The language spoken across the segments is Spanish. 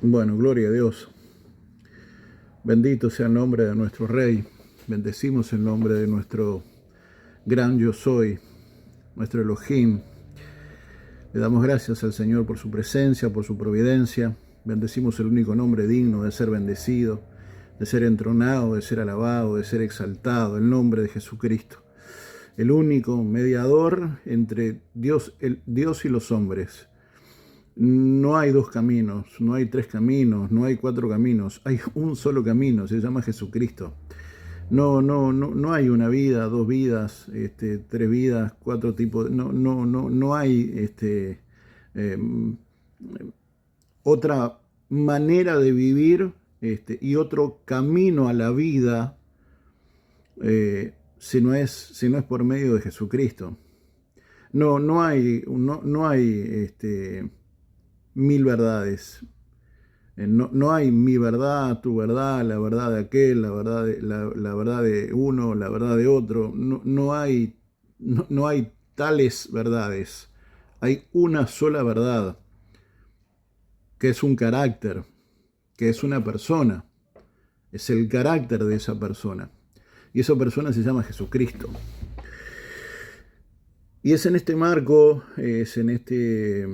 Bueno, gloria a Dios. Bendito sea el nombre de nuestro Rey. Bendecimos el nombre de nuestro gran yo soy, nuestro Elohim. Le damos gracias al Señor por su presencia, por su providencia. Bendecimos el único nombre digno de ser bendecido, de ser entronado, de ser alabado, de ser exaltado, el nombre de Jesucristo. El único mediador entre Dios y los hombres. No hay dos caminos, no hay tres caminos, no hay cuatro caminos, hay un solo camino, se llama Jesucristo. No hay una vida, dos vidas, tres vidas, cuatro tipos, no hay eh, otra manera de vivir y otro camino a la vida si no es por medio de Jesucristo. No hay mil verdades. No hay mi verdad, tu verdad, la verdad de aquel, la verdad de uno, la verdad de otro. No hay tales verdades. Hay una sola verdad, que es un carácter, que es una persona. Es el carácter de esa persona. Y esa persona se llama Jesucristo. Y es en este marco, es en esta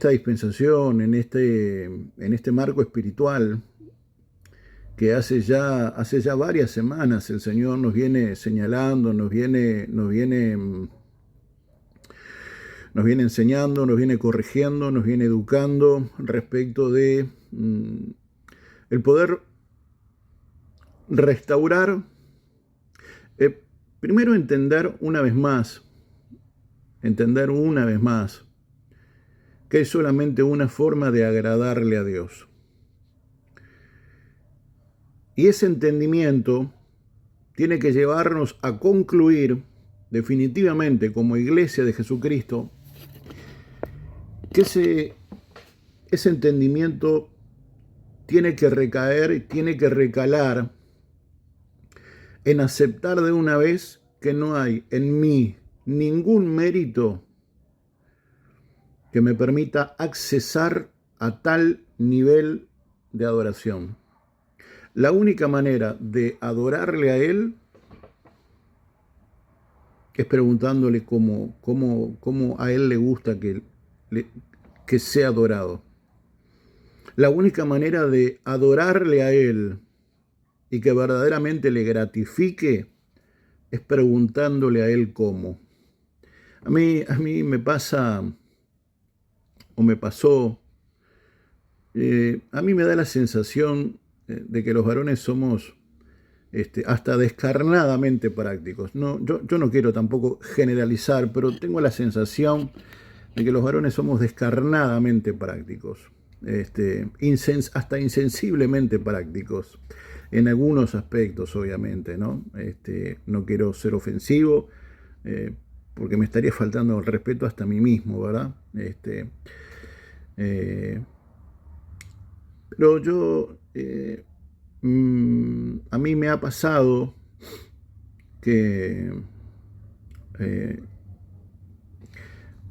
dispensación, en este marco espiritual, que hace ya varias semanas el Señor nos viene señalando, nos viene enseñando, nos viene corrigiendo, nos viene educando respecto de el poder restaurar, primero entender una vez más, que hay solamente una forma de agradarle a Dios. Y ese entendimiento tiene que llevarnos a concluir definitivamente como Iglesia de Jesucristo que ese entendimiento tiene que recaer, tiene que recalar en aceptar de una vez que no hay en mí ningún mérito que me permita accesar a tal nivel de adoración. La única manera de adorarle a Él es preguntándole cómo a Él le gusta que sea adorado. La única manera de adorarle a Él y que verdaderamente le gratifique es preguntándole a Él cómo. A mí me pasa, o me pasó, a mí me da la sensación de que los varones somos hasta descarnadamente prácticos. Yo no quiero tampoco generalizar, pero tengo la sensación de que los varones somos descarnadamente prácticos, hasta insensiblemente prácticos, en algunos aspectos, obviamente, ¿no? No quiero ser ofensivo, porque me estaría faltando el respeto hasta a mí mismo, ¿verdad? Pero yo, a mí me ha pasado que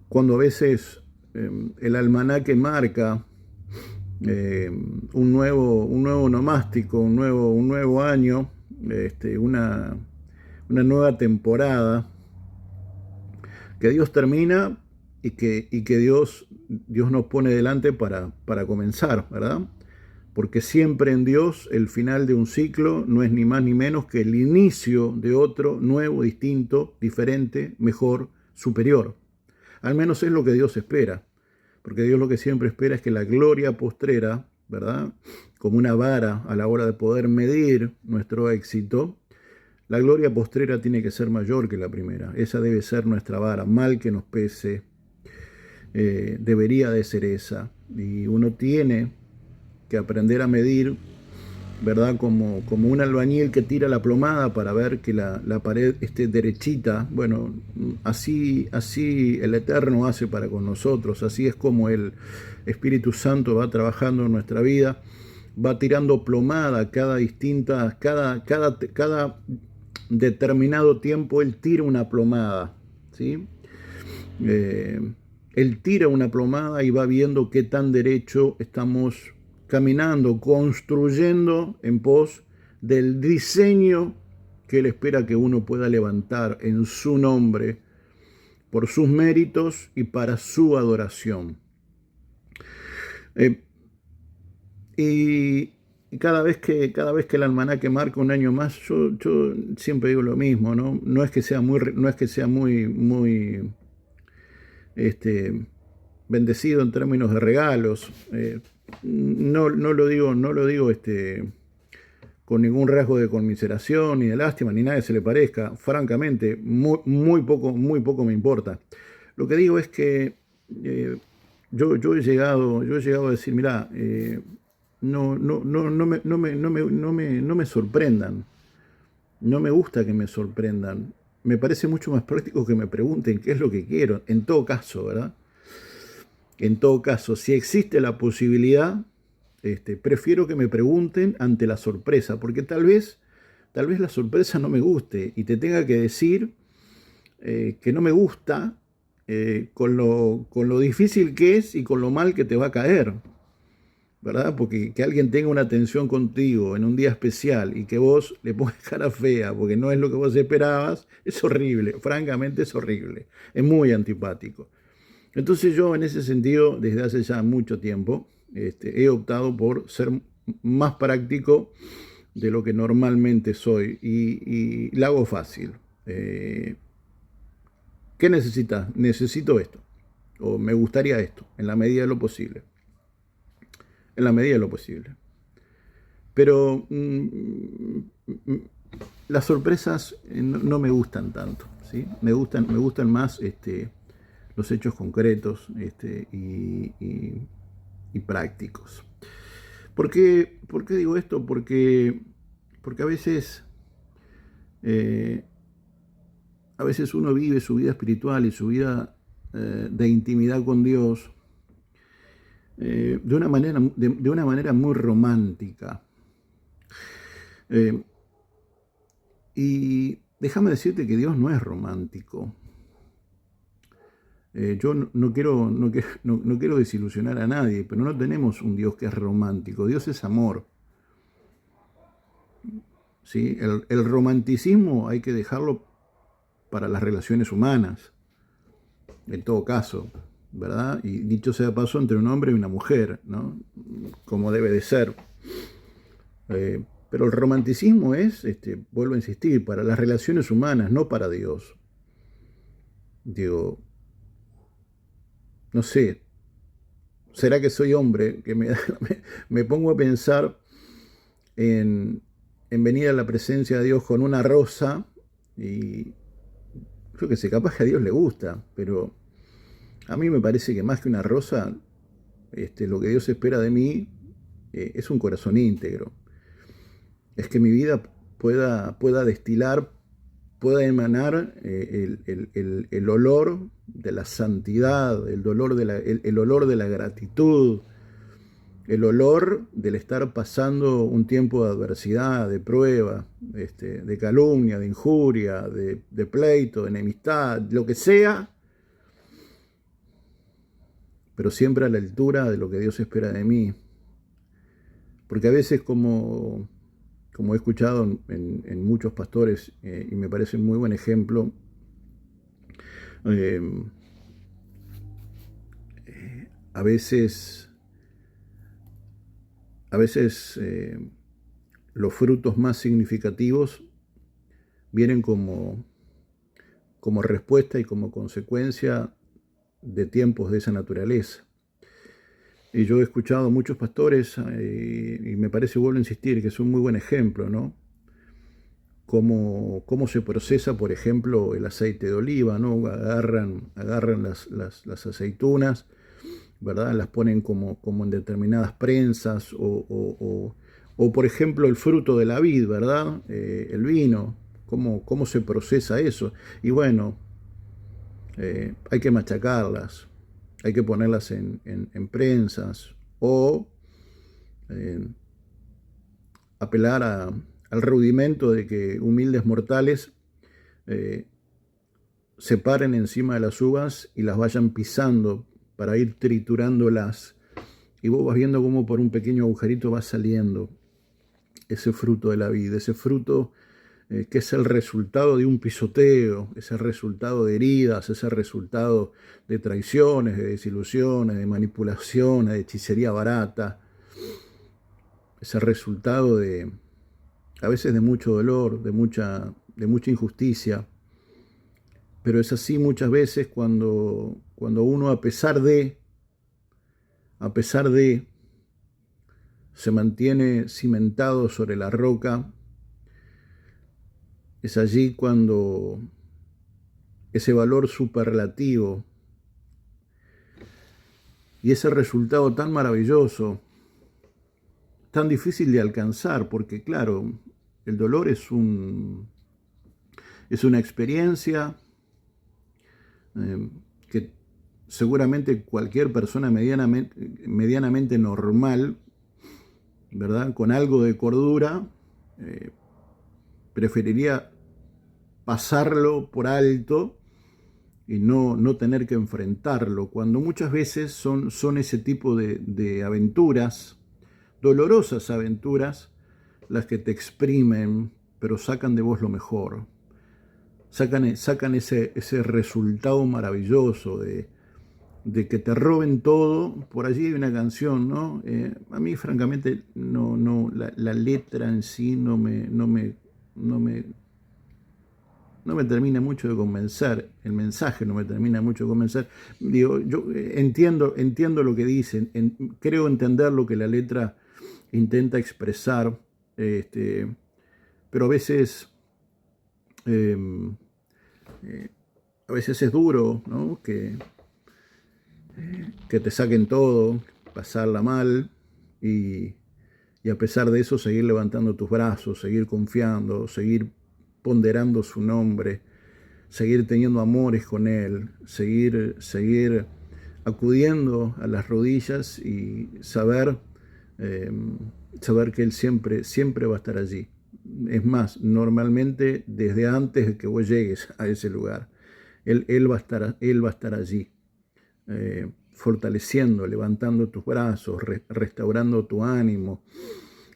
cuando a veces el almanaque marca un nuevo nomástico, un nuevo año, una nueva temporada que Dios termina y que Dios nos pone delante para comenzar, ¿verdad? Porque siempre en Dios el final de un ciclo no es ni más ni menos que el inicio de otro nuevo, distinto, diferente, mejor, superior. Al menos es lo que Dios espera, porque Dios lo que siempre espera es que la gloria postrera, ¿verdad? Como una vara a la hora de poder medir nuestro éxito, la gloria postrera tiene que ser mayor que la primera. Esa debe ser nuestra vara, mal que nos pese, debería de ser esa. Y uno tiene que aprender a medir, ¿verdad? Como un albañil que tira la plomada para ver que la pared esté derechita. Bueno, así el Eterno hace para con nosotros. Así es como el Espíritu Santo va trabajando en nuestra vida, va tirando plomada cada determinado tiempo. Él tira una plomada, ¿sí? Él tira una plomada y va viendo qué tan derecho estamos caminando, construyendo en pos del diseño que Él espera que uno pueda levantar en su nombre, por sus méritos y para su adoración. Y cada vez que el almanaque marca un año más, yo siempre digo lo mismo, ¿no? No es que sea muy bendecido en términos de regalos. No lo digo con ningún rasgo de conmiseración ni de lástima, ni nada que se le parezca. Francamente, muy poco me importa. Lo que digo es que yo he llegado a decir, mirá, no me sorprendan. No me gusta que me sorprendan. Me parece mucho más práctico que me pregunten qué es lo que quiero. En todo caso, ¿verdad? En todo caso, si existe la posibilidad, prefiero que me pregunten ante la sorpresa, porque tal vez la sorpresa no me guste y te tenga que decir que no me gusta con lo difícil que es y con lo mal que te va a caer, ¿verdad? Porque que alguien tenga una atención contigo en un día especial y que vos le pongas cara fea porque no es lo que vos esperabas, es horrible, francamente es horrible, es muy antipático. Entonces yo en ese sentido, desde hace ya mucho tiempo, he optado por ser más práctico de lo que normalmente soy y la hago fácil. ¿Qué necesitas? Necesito esto, o me gustaría esto, en la medida de lo posible. En la medida de lo posible. Pero las sorpresas no me gustan tanto, ¿sí? Me gustan más los hechos concretos y prácticos. ¿Por qué digo esto? Porque a veces uno vive su vida espiritual y su vida de intimidad con Dios de una manera muy romántica. Y déjame decirte que Dios no es romántico. Yo no quiero desilusionar a nadie, pero no tenemos un Dios que es romántico. Dios es amor. ¿Sí? El romanticismo hay que dejarlo para las relaciones humanas, en todo caso, ¿verdad? Y dicho sea paso, entre un hombre y una mujer, ¿no? Como debe de ser. Pero el romanticismo es, vuelvo a insistir, para las relaciones humanas, no para Dios. Digo, no sé, ¿será que soy hombre? Que me pongo a pensar en venir a la presencia de Dios con una rosa y yo que sé, capaz que a Dios le gusta, pero a mí me parece que más que una rosa, lo que Dios espera de mí es un corazón íntegro. Es que mi vida pueda destilar, pueda emanar el olor de la santidad, el olor de la gratitud, el olor del estar pasando un tiempo de adversidad, de prueba, de calumnia, de injuria, de pleito, de enemistad, lo que sea, pero siempre a la altura de lo que Dios espera de mí. Porque a veces, como he escuchado en muchos pastores, y me parece un muy buen ejemplo, a veces los frutos más significativos vienen como respuesta y como consecuencia de tiempos de esa naturaleza. Y yo he escuchado a muchos pastores, y me parece, vuelvo a insistir, que es un muy buen ejemplo, ¿no? Cómo se procesa, por ejemplo, el aceite de oliva, ¿no? Agarran las aceitunas, ¿verdad? Las ponen como en determinadas prensas, o por ejemplo, el fruto de la vid, ¿verdad? El vino, cómo se procesa eso. Y bueno, hay que machacarlas, hay que ponerlas en prensas, o apelar al rudimento de que humildes mortales se paren encima de las uvas y las vayan pisando para ir triturándolas. Y vos vas viendo cómo por un pequeño agujerito va saliendo ese fruto de la vida, ese fruto que es el resultado de un pisoteo, es el resultado de heridas, es el resultado de traiciones, de desilusiones, de manipulaciones, de hechicería barata, es el resultado de, a veces, de mucho dolor, de mucha injusticia. Pero es así muchas veces cuando uno, a pesar de, se mantiene cimentado sobre la roca. Es allí cuando ese valor superlativo y ese resultado tan maravilloso, tan difícil de alcanzar, porque claro, el dolor es una experiencia que seguramente cualquier persona medianamente normal, ¿verdad?, con algo de cordura, preferiría pasarlo por alto y no tener que enfrentarlo, cuando muchas veces son ese tipo de aventuras, dolorosas aventuras, las que te exprimen, pero sacan de vos lo mejor. Sacan ese resultado maravilloso de que te roben todo. Por allí hay una canción, ¿no? A mí, francamente, la letra en sí no me termina mucho de convencer, el mensaje no me termina mucho de convencer. Digo, yo entiendo lo que dicen, creo entender lo que la letra intenta expresar, pero a veces es duro, ¿no? Que te saquen todo, pasarla mal y a pesar de eso seguir levantando tus brazos, seguir confiando, seguir ponderando su nombre, seguir teniendo amores con Él, seguir acudiendo a las rodillas y saber que Él siempre va a estar allí. Es más, normalmente desde antes de que vos llegues a ese lugar, Él va a estar allí, fortaleciendo, levantando tus brazos, restaurando tu ánimo,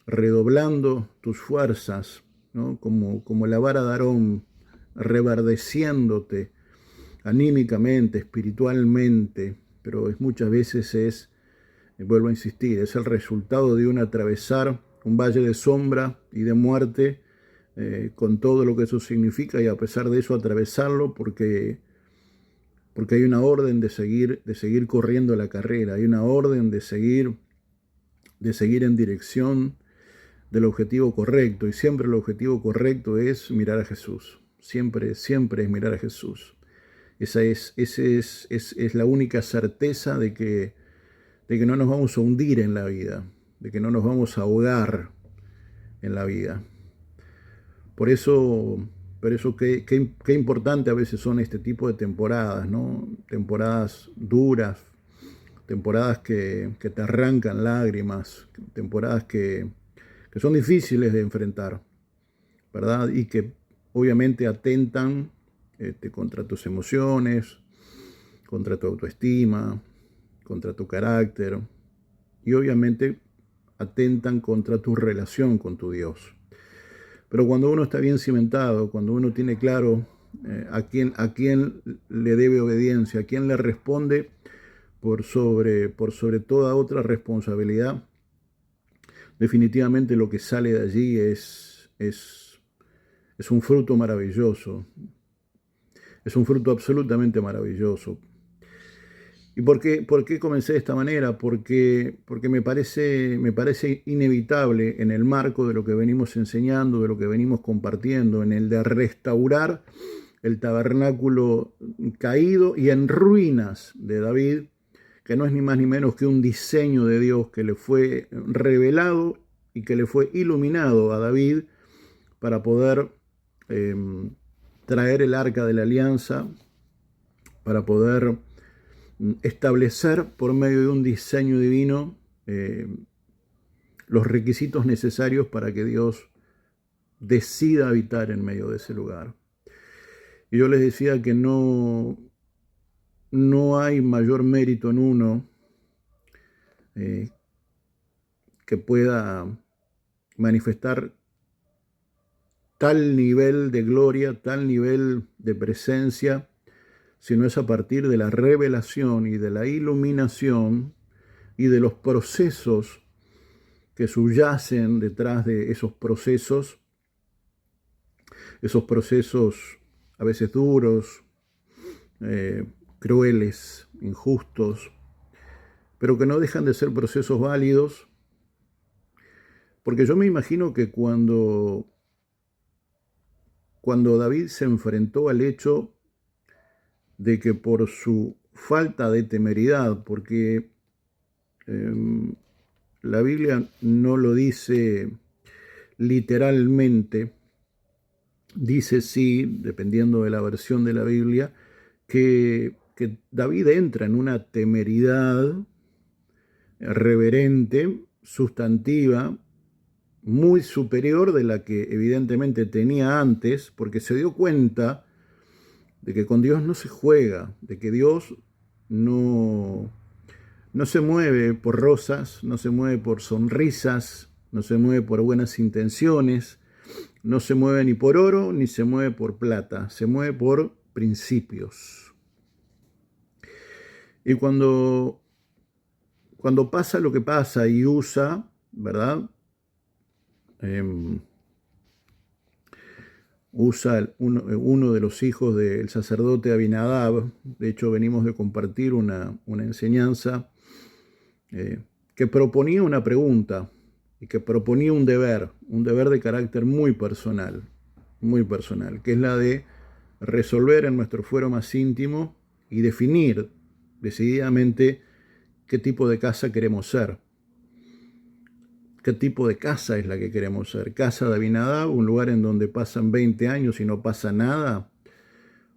redoblando tus fuerzas, ¿no? Como la vara de Aarón, reverdeciéndote anímicamente, espiritualmente, pero muchas veces vuelvo a insistir, es el resultado de un atravesar un valle de sombra y de muerte, con todo lo que eso significa, y a pesar de eso atravesarlo porque hay una orden de seguir corriendo la carrera, hay una orden de seguir en dirección del objetivo correcto, y siempre el objetivo correcto es mirar a Jesús, siempre es mirar a Esa es la única certeza de que no nos vamos a hundir en la vida, de que no nos vamos a ahogar en la vida. Por eso qué importante a veces son este tipo de temporadas, ¿no? Temporadas duras, temporadas que te arrancan lágrimas, temporadas que son difíciles de enfrentar, ¿verdad? Y que obviamente atentan contra tus emociones, contra tu autoestima, contra tu carácter, y obviamente atentan contra tu relación con tu Dios. Pero cuando uno está bien cimentado, cuando uno tiene claro a quién le debe obediencia, a quién le responde por sobre toda otra responsabilidad, definitivamente lo que sale de allí es un fruto maravilloso. Es un fruto absolutamente maravilloso. ¿Y por qué comencé de esta manera? Porque me parece inevitable, en el marco de lo que venimos enseñando, de lo que venimos compartiendo, en el de restaurar el tabernáculo caído y en ruinas de David, que no es ni más ni menos que un diseño de Dios que le fue revelado y que le fue iluminado a David para poder traer el arca de la alianza, para poder establecer por medio de un diseño divino los requisitos necesarios para que Dios decida habitar en medio de ese lugar. Y yo les decía que no no hay mayor mérito en uno que pueda manifestar tal nivel de gloria, tal nivel de presencia, sino es a partir de la revelación y de la iluminación y de los procesos que subyacen detrás de esos procesos a veces duros, crueles, injustos, pero que no dejan de ser procesos válidos, porque yo me imagino que cuando David se enfrentó al hecho de que por su falta de temeridad, porque la Biblia no lo dice literalmente, dice sí, dependiendo de la versión de la Biblia, que David entra en una temeridad reverente, sustantiva, muy superior de la que evidentemente tenía antes, porque se dio cuenta de que con Dios no se juega, de que Dios no se mueve por rosas, no se mueve por sonrisas, no se mueve por buenas intenciones, no se mueve ni por oro, ni se mueve por plata, se mueve por principios. Y cuando pasa lo que pasa y Usa, ¿verdad? Usa uno de los hijos del sacerdote Abinadab. De hecho, venimos de compartir una enseñanza que proponía una pregunta y que proponía un deber de carácter muy personal, que es la de resolver en nuestro fuero más íntimo y definir decididamente qué tipo de casa queremos ser. ¿Qué tipo de casa es la que queremos ser? ¿Casa de Abinadab, un lugar en donde pasan 20 años y no pasa nada?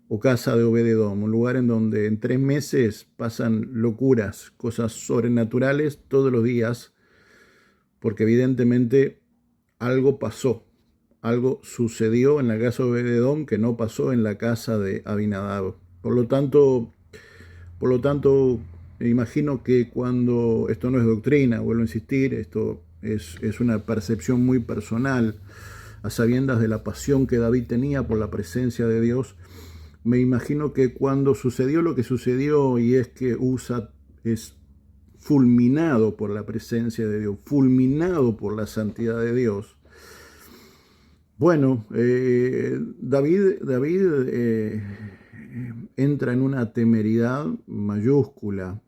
¿O casa de Obed-edom, un lugar en donde en 3 meses pasan locuras, cosas sobrenaturales todos los días? Porque evidentemente algo pasó, algo sucedió en la casa de Obed-edom que no pasó en la casa de Abinadab. Por lo tanto, me imagino que cuando, esto no es doctrina, vuelvo a insistir, esto es una percepción muy personal, a sabiendas de la pasión que David tenía por la presencia de Dios, me imagino que cuando sucedió lo que sucedió, y es que Usa es fulminado por la presencia de Dios, fulminado por la santidad de Dios, bueno, David entra en una temeridad mayúscula,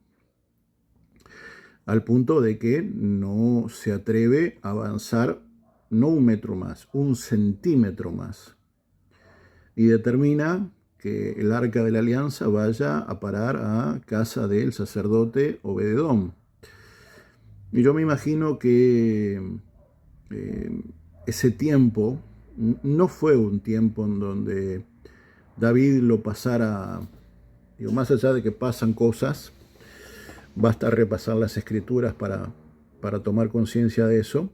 al punto de que no se atreve a avanzar no 1 metro más, 1 centímetro más. Y determina que el arca de la alianza vaya a parar a casa del sacerdote Obed-edom. Y yo me imagino que ese tiempo no fue un tiempo en donde David lo pasara, digo, más allá de que pasan cosas, basta repasar las escrituras para tomar conciencia de eso,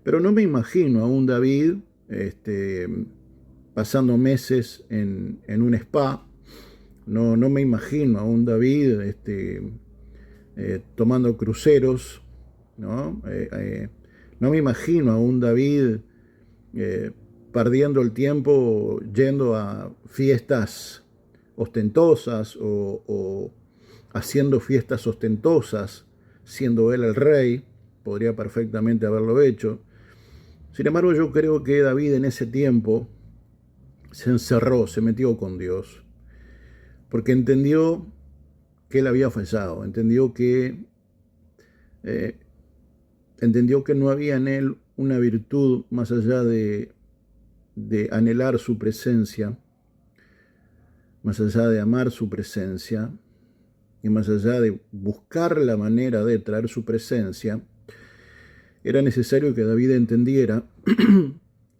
pero no me imagino a un David pasando meses en un spa, no me imagino a un David tomando cruceros, ¿no? No me imagino a un David perdiendo el tiempo yendo a fiestas ostentosas o haciendo fiestas ostentosas, siendo él el rey. Podría perfectamente haberlo hecho. Sin embargo, yo creo que David en ese tiempo se encerró, se metió con Dios, porque entendió que él había fallado, entendió que no había en él una virtud más allá de anhelar su presencia, más allá de amar su presencia y más allá de buscar la manera de traer su presencia. Era necesario que David entendiera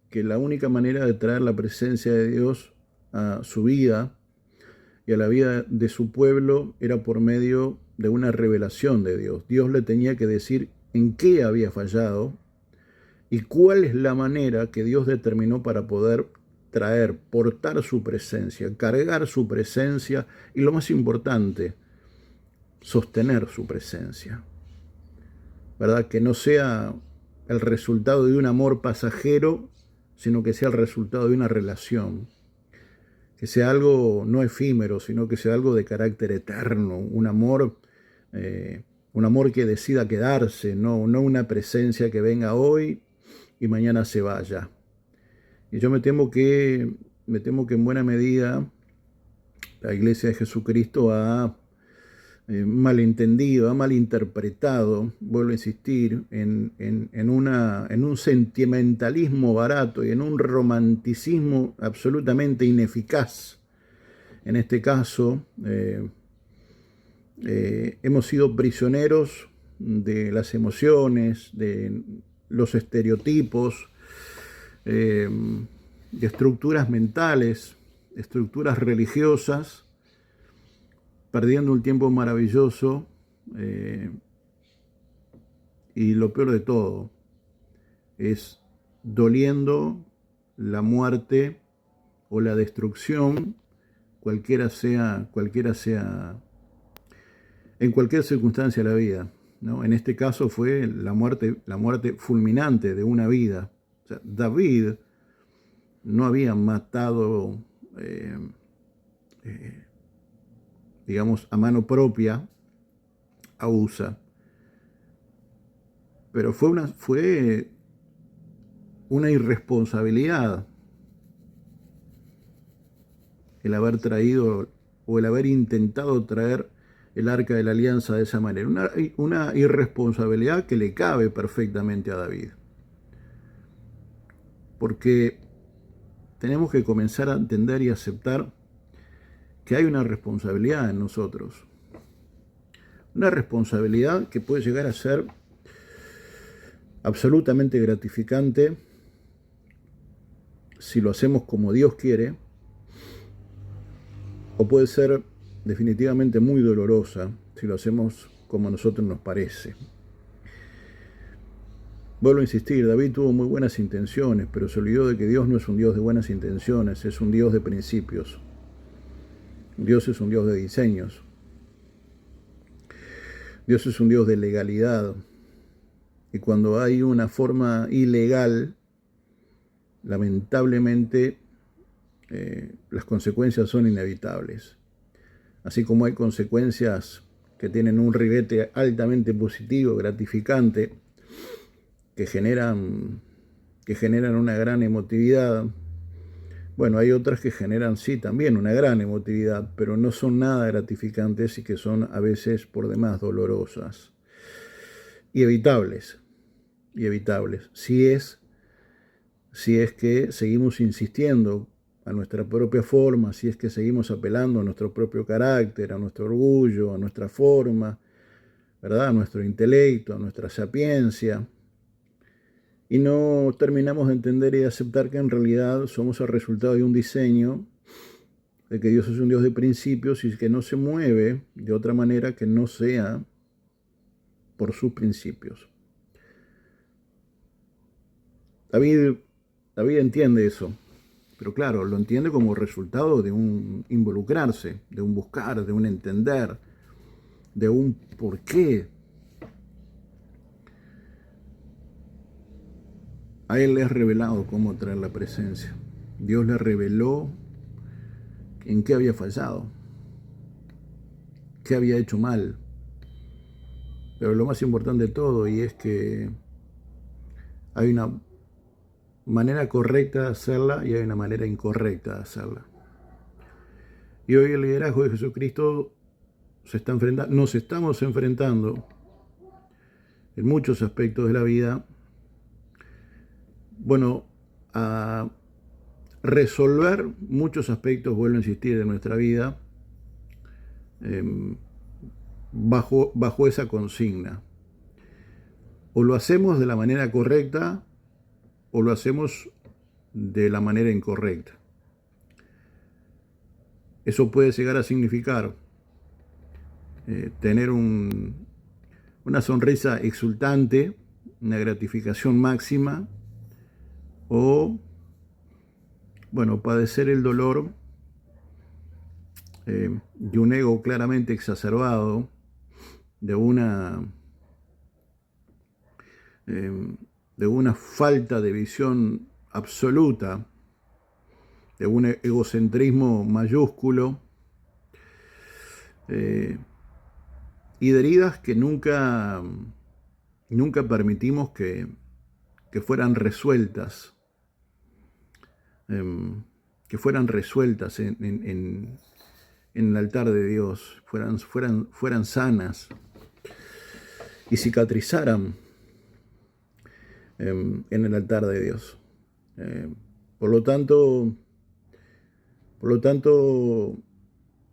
que la única manera de traer la presencia de Dios a su vida y a la vida de su pueblo era por medio de una revelación de Dios. Dios le tenía que decir en qué había fallado y cuál es la manera que Dios determinó para poder traer, portar su presencia, cargar su presencia y lo más importante, sostener su presencia. ¿Verdad? Que no sea el resultado de un amor pasajero, sino que sea el resultado de una relación. Que sea algo no efímero, sino que sea algo de carácter eterno, un amor que decida quedarse, no una presencia que venga hoy y mañana se vaya. Y yo me temo que en buena medida la Iglesia de Jesucristo ha malentendido, ha malinterpretado, vuelvo a insistir, en un sentimentalismo barato y en un romanticismo absolutamente ineficaz. En este caso, hemos sido prisioneros de las emociones, de los estereotipos, de estructuras mentales, estructuras religiosas, perdiendo un tiempo maravilloso y lo peor de todo es doliendo la muerte o la destrucción, cualquiera sea en cualquier circunstancia de la vida, ¿no? En este caso fue la muerte fulminante de una vida. O sea, David no había matado digamos, a mano propia a Usa. Pero fue una irresponsabilidad el haber traído o el haber intentado traer el arca de la alianza de esa manera. Una irresponsabilidad que le cabe perfectamente a David. Porque tenemos que comenzar a entender y aceptar que hay una responsabilidad en nosotros. Una responsabilidad que puede llegar a ser absolutamente gratificante si lo hacemos como Dios quiere, o puede ser definitivamente muy dolorosa si lo hacemos como a nosotros nos parece. Vuelvo a insistir, David tuvo muy buenas intenciones, pero se olvidó de que Dios no es un Dios de buenas intenciones, es un Dios de principios. Dios es un Dios de diseños. Dios es un Dios de legalidad. Y cuando hay una forma ilegal, lamentablemente las consecuencias son inevitables. Así como hay consecuencias que tienen un ribete altamente positivo, gratificante, que generan una gran emotividad. Bueno, hay otras que generan, sí, también una gran emotividad, pero no son nada gratificantes y que son a veces por demás dolorosas y evitables. Si es que seguimos insistiendo a nuestra propia forma, si es que seguimos apelando a nuestro propio carácter, a nuestro orgullo, a nuestra forma, ¿verdad? A nuestro intelecto, a nuestra sapiencia, y no terminamos de entender y de aceptar que en realidad somos el resultado de un diseño, de que Dios es un Dios de principios y que no se mueve de otra manera que no sea por sus principios. David entiende eso, pero claro, lo entiende como resultado de un involucrarse, de un buscar, de un entender, de un porqué. A él le es revelado cómo traer la presencia. Dios le reveló en qué había fallado, qué había hecho mal. Pero lo más importante de todo, y es que hay una manera correcta de hacerla y hay una manera incorrecta de hacerla. Y hoy el liderazgo de Jesucristo nos estamos enfrentando en muchos aspectos de la vida, bueno, a resolver muchos aspectos, vuelvo a insistir, de nuestra vida bajo esa consigna. O lo hacemos de la manera correcta o lo hacemos de la manera incorrecta. Eso puede llegar a significar tener una sonrisa exultante, una gratificación máxima, o bueno, padecer el dolor de un ego claramente exacerbado, de una falta de visión absoluta, de un egocentrismo mayúsculo, y de heridas que nunca permitimos que fueran resueltas, en el altar de Dios, fueran sanas y cicatrizaran en el altar de Dios. Por lo tanto,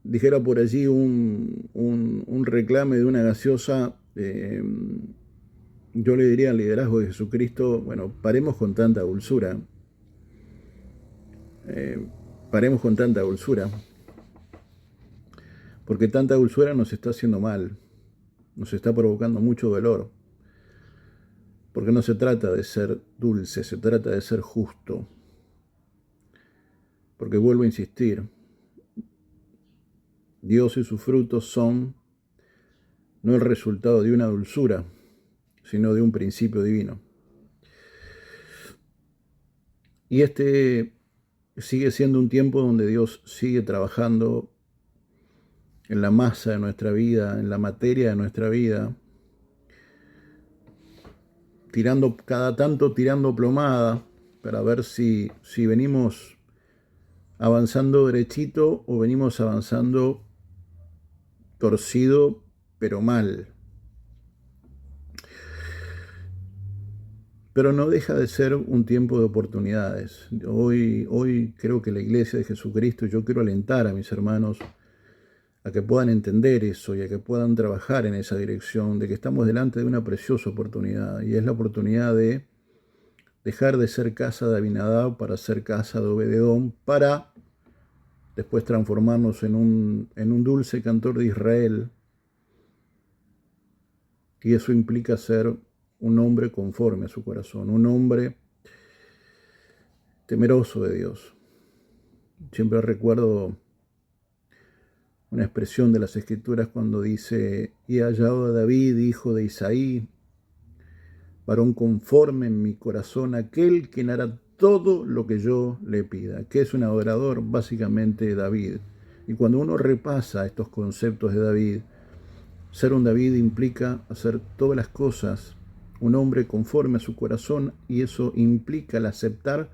dijera por allí un reclame de una gaseosa, yo le diría al liderazgo de Jesucristo, bueno, paremos con tanta dulzura. Paremos con tanta dulzura. Porque tanta dulzura nos está haciendo mal. Nos está provocando mucho dolor. Porque no se trata de ser dulce, se trata de ser justo. Porque vuelvo a insistir, Dios y sus frutos son no el resultado de una dulzura, sino de un principio divino. Y este sigue siendo un tiempo donde Dios sigue trabajando en la masa de nuestra vida, en la materia de nuestra vida, cada tanto tirando plomada para ver si venimos avanzando derechito o venimos avanzando torcido, pero mal. Pero no deja de ser un tiempo de oportunidades. Hoy creo que la Iglesia de Jesucristo, yo quiero alentar a mis hermanos a que puedan entender eso y a que puedan trabajar en esa dirección, de que estamos delante de una preciosa oportunidad, y es la oportunidad de dejar de ser casa de Abinadab para ser casa de Obededón, para después transformarnos en un dulce cantor de Israel. Y eso implica ser un hombre conforme a su corazón, un hombre temeroso de Dios. Siempre recuerdo una expresión de las Escrituras cuando dice: y he hallado a David, hijo de Isaí, varón conforme en mi corazón, aquel quien hará todo lo que yo le pida. ¿Qué es un adorador? Básicamente David. Y cuando uno repasa estos conceptos de David, ser un David implica hacer todas las cosas, un hombre conforme a su corazón, y eso implica el aceptar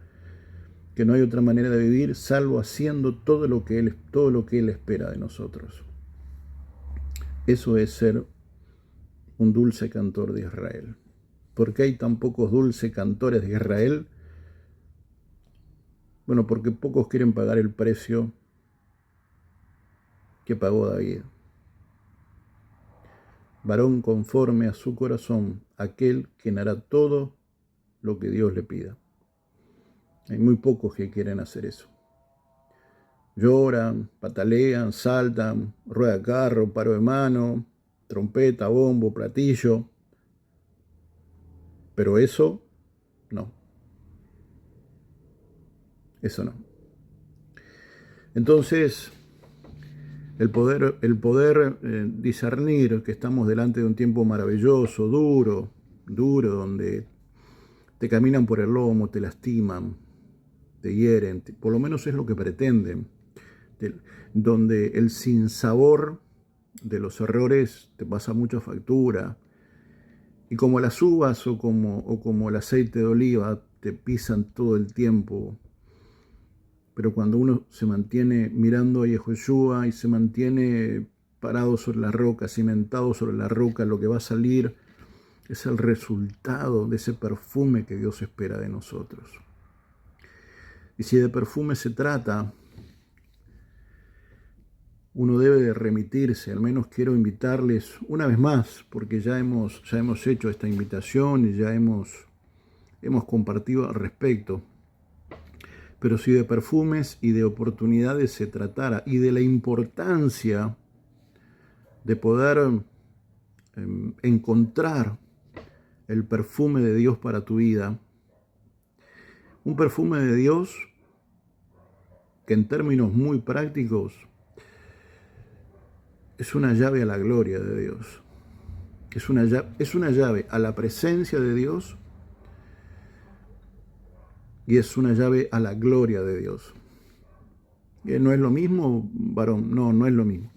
que no hay otra manera de vivir salvo haciendo todo lo que Él espera de nosotros. Eso es ser un dulce cantor de Israel. ¿Por qué hay tan pocos dulces cantores de Israel? Bueno, porque pocos quieren pagar el precio que pagó David. Varón conforme a su corazón, aquel quien hará todo lo que Dios le pida. Hay muy pocos que quieren hacer eso. Lloran, patalean, saltan, rueda carro, paro de mano, trompeta, bombo, platillo. Pero eso no. Eso no. Entonces, el poder discernir que estamos delante de un tiempo maravilloso, duro, donde te caminan por el lomo, te lastiman, te hieren, por lo menos es lo que pretenden, donde el sinsabor de los errores te pasa mucha factura, y como las uvas o como el aceite de oliva te pisan todo el tiempo. Pero cuando uno se mantiene mirando a Yehoshua y se mantiene parado sobre la roca, cimentado sobre la roca, lo que va a salir es el resultado de ese perfume que Dios espera de nosotros. Y si de perfume se trata, uno debe de remitirse. Al menos quiero invitarles una vez más, porque ya hemos hecho esta invitación y ya hemos compartido al respecto. Pero si de perfumes y de oportunidades se tratara, y de la importancia de poder encontrar el perfume de Dios para tu vida, un perfume de Dios que en términos muy prácticos es una llave a la gloria de Dios. Es una llave a la presencia de Dios y es una llave a la gloria de Dios. ¿No es lo mismo, varón? No, no es lo mismo.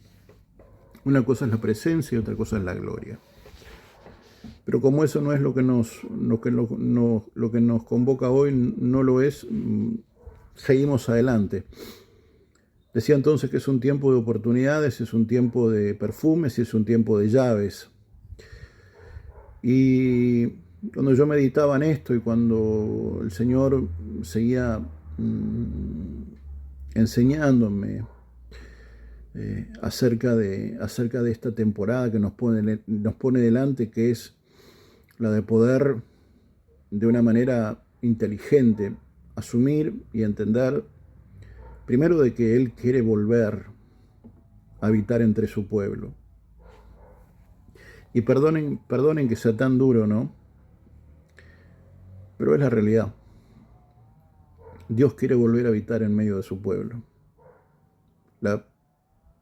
Una cosa es la presencia y otra cosa es la gloria. Pero como eso no es lo que nos convoca hoy, no lo es, seguimos adelante. Decía entonces que es un tiempo de oportunidades, es un tiempo de perfumes y es un tiempo de llaves. Y cuando yo meditaba en esto y cuando el Señor seguía enseñándome acerca de esta temporada que nos pone delante, que es la de poder de una manera inteligente asumir y entender, primero, de que Él quiere volver a habitar entre su pueblo. Y perdonen que sea tan duro, ¿no? Pero es la realidad. Dios quiere volver a habitar en medio de su pueblo. La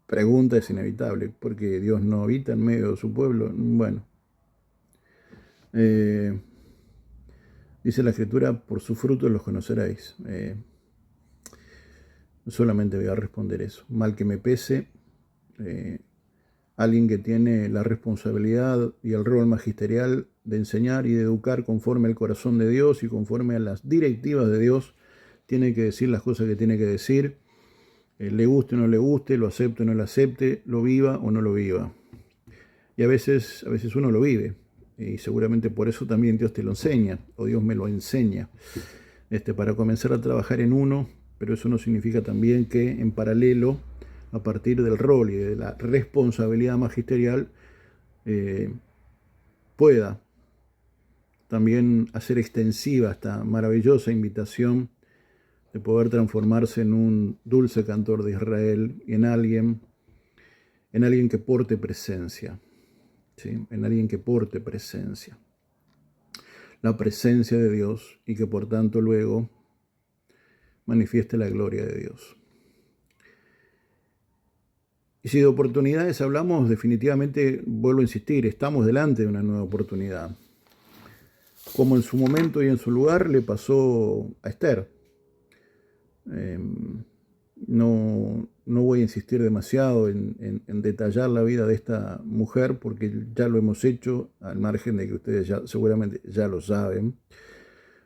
pregunta es inevitable, ¿porque Dios no habita en medio de su pueblo? Bueno, dice la Escritura, por sus frutos los conoceréis. Solamente voy a responder eso. Mal que me pese, alguien que tiene la responsabilidad y el rol magisterial de enseñar y de educar conforme al corazón de Dios y conforme a las directivas de Dios, tiene que decir las cosas que tiene que decir, le guste o no le guste, lo acepte o no lo acepte, lo viva o no lo viva. Y a veces uno lo vive, y seguramente por eso también Dios te lo enseña, o Dios me lo enseña, para comenzar a trabajar en uno, pero eso no significa también que en paralelo, a partir del rol y de la responsabilidad magisterial, pueda también hacer extensiva esta maravillosa invitación de poder transformarse en un dulce cantor de Israel y en alguien que porte presencia, ¿sí? En alguien que porte presencia, la presencia de Dios, y que por tanto luego manifieste la gloria de Dios. Y si de oportunidades hablamos, definitivamente, vuelvo a insistir, estamos delante de una nueva oportunidad. Como en su momento y en su lugar le pasó a Esther. No voy a insistir demasiado en detallar la vida de esta mujer, porque ya lo hemos hecho, al margen de que ustedes seguramente ya lo saben.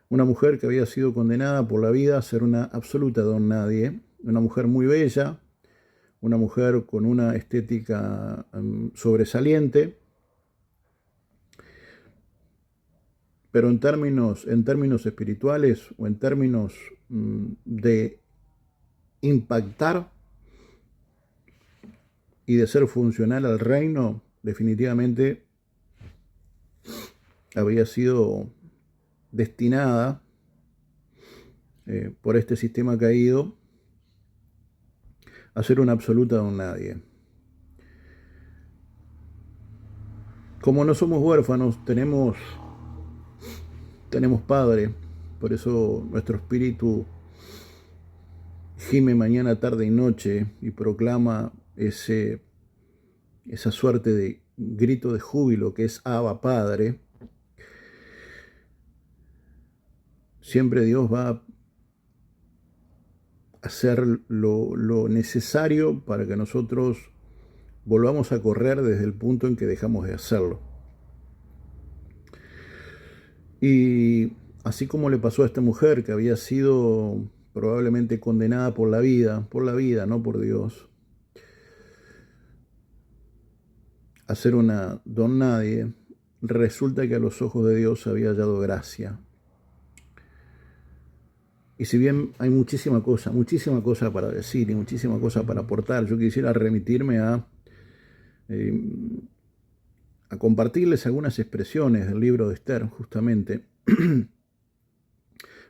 Una mujer que había sido condenada por la vida a ser una absoluta don nadie, una mujer muy bella, una mujer con una estética sobresaliente, pero en términos espirituales o en términos de impactar y de ser funcional al reino, definitivamente había sido destinada por este sistema caído a ser una absoluta don nadie. Como no somos huérfanos, tenemos Padre, por eso nuestro espíritu gime mañana, tarde y noche y proclama esa suerte de grito de júbilo que es Abba, Padre. Siempre Dios va a hacer lo necesario para que nosotros volvamos a correr desde el punto en que dejamos de hacerlo. Y así como le pasó a esta mujer que había sido probablemente condenada por la vida, no por Dios, a ser una don nadie, resulta que a los ojos de Dios había hallado gracia. Y si bien hay muchísima cosa para decir y muchísima cosa para aportar, yo quisiera remitirme a compartirles algunas expresiones del libro de Esther, justamente,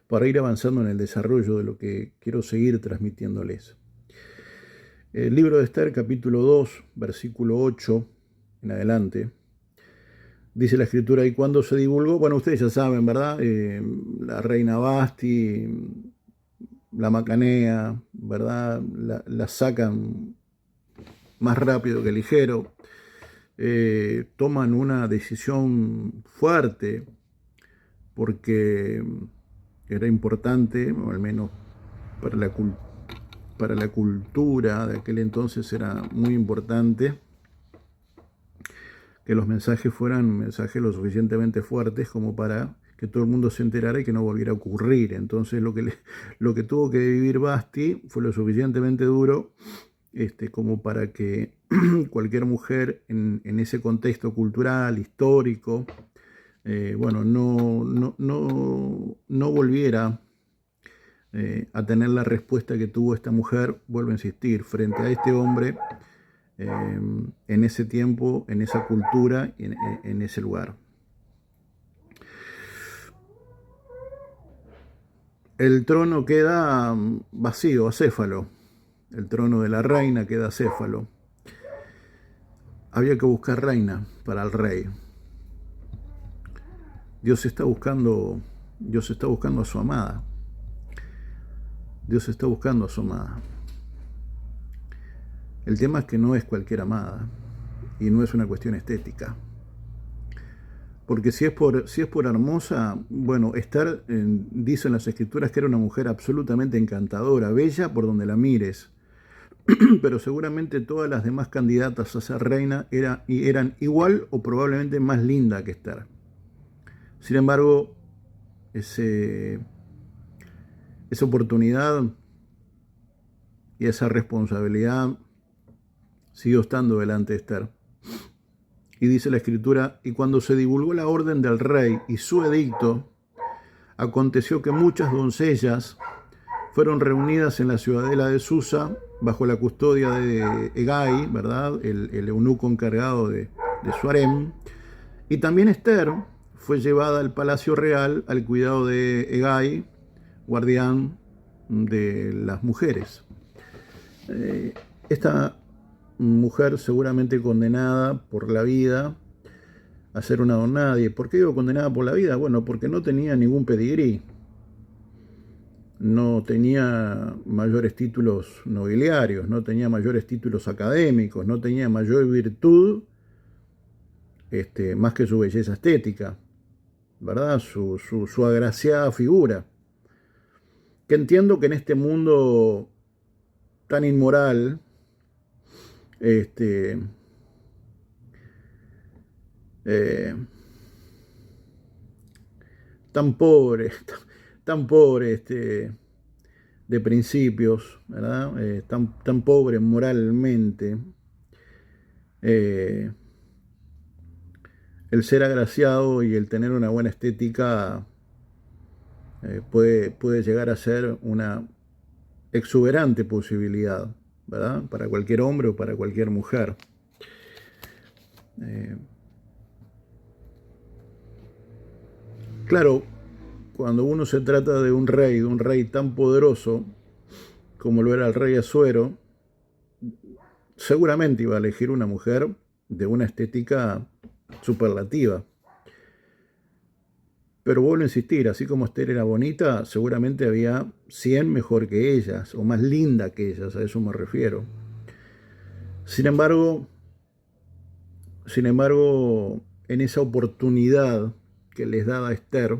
para ir avanzando en el desarrollo de lo que quiero seguir transmitiéndoles. El libro de Esther, capítulo 2, versículo 8 en adelante, dice la Escritura: y cuando se divulgó, bueno, ustedes ya saben, ¿verdad? La reina Vasti la macanea, ¿verdad? La sacan más rápido que ligero, toman una decisión fuerte porque era importante, o al menos para para la cultura de aquel entonces era muy importante que los mensajes fueran mensajes lo suficientemente fuertes como para que todo el mundo se enterara y que no volviera a ocurrir. Entonces lo que tuvo que vivir Basti fue lo suficientemente duro como para que cualquier mujer en ese contexto cultural, histórico, bueno, no volviera a tener la respuesta que tuvo esta mujer, vuelvo a insistir, frente a este hombre, en ese tiempo, en esa cultura, en ese lugar. El trono queda vacío, acéfalo. El trono de la reina queda acéfalo. Había que buscar reina para el rey. Dios está buscando a su amada. Dios está buscando a su amada. El tema es que no es cualquier amada y no es una cuestión estética. Porque si es por hermosa, bueno, dicen las escrituras que era una mujer absolutamente encantadora, bella por donde la mires. Pero seguramente todas las demás candidatas a ser reina eran igual o probablemente más linda que Esther. Sin embargo, esa oportunidad y esa responsabilidad siguió estando delante de Esther. Y dice la escritura, y cuando se divulgó la orden del rey y su edicto, aconteció que muchas doncellas fueron reunidas en la ciudadela de Susa bajo la custodia de Hegai, ¿verdad? El eunuco encargado de su harem. Y también Esther fue llevada al palacio real al cuidado de Hegai, guardián de las mujeres. Esta mujer seguramente condenada por la vida a ser una don nadie. ¿Por qué digo condenada por la vida? Bueno, porque no tenía ningún pedigrí. No tenía mayores títulos nobiliarios, no tenía mayores títulos académicos, no tenía mayor virtud más que su belleza estética, ¿verdad? Su agraciada figura. Que entiendo que en este mundo tan inmoral, tan pobre, tan pobre, de principios, ¿verdad? Tan pobre moralmente, el ser agraciado y el tener una buena estética puede llegar a ser una exuberante posibilidad, ¿verdad? Para cualquier hombre o para cualquier mujer. Claro, cuando uno se trata de un rey tan poderoso como lo era el rey Asuero, seguramente iba a elegir una mujer de una estética superlativa. Pero vuelvo a insistir, así como Esther era bonita, seguramente había 100 mejor que ellas, o más linda que ellas, a eso me refiero. Sin embargo, en esa oportunidad que les daba Esther,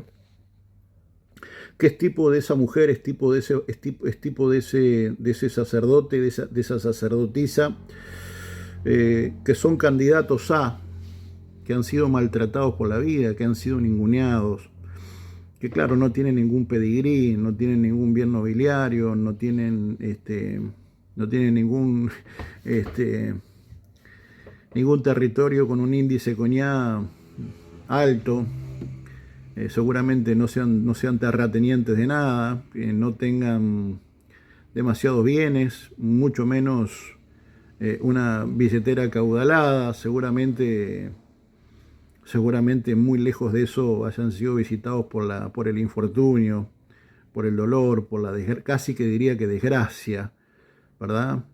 que es tipo de esa mujer, es tipo de ese sacerdote, de esa sacerdotisa, que son candidatos que han sido maltratados por la vida, que han sido ninguneados, que claro, no tienen ningún pedigrí, no tienen ningún bien nobiliario, no tienen ningún ningún territorio con un índice coñá alto, seguramente no sean terratenientes de nada, que no tengan demasiados bienes, mucho menos una billetera acaudalada, seguramente muy lejos de eso hayan sido visitados por el infortunio, por el dolor, por casi que diría que desgracia, ¿verdad?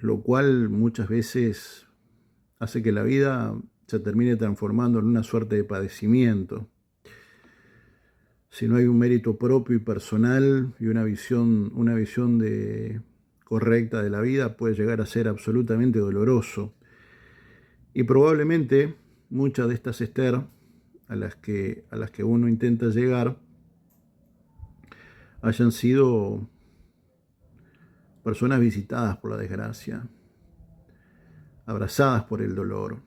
Lo cual muchas veces hace que la vida se termine transformando en una suerte de padecimiento. si no hay un mérito propio y personal y una visión correcta de la vida, puede llegar a ser absolutamente doloroso. Y probablemente muchas de estas Esther a las que uno intenta llegar hayan sido personas visitadas por la desgracia, abrazadas por el dolor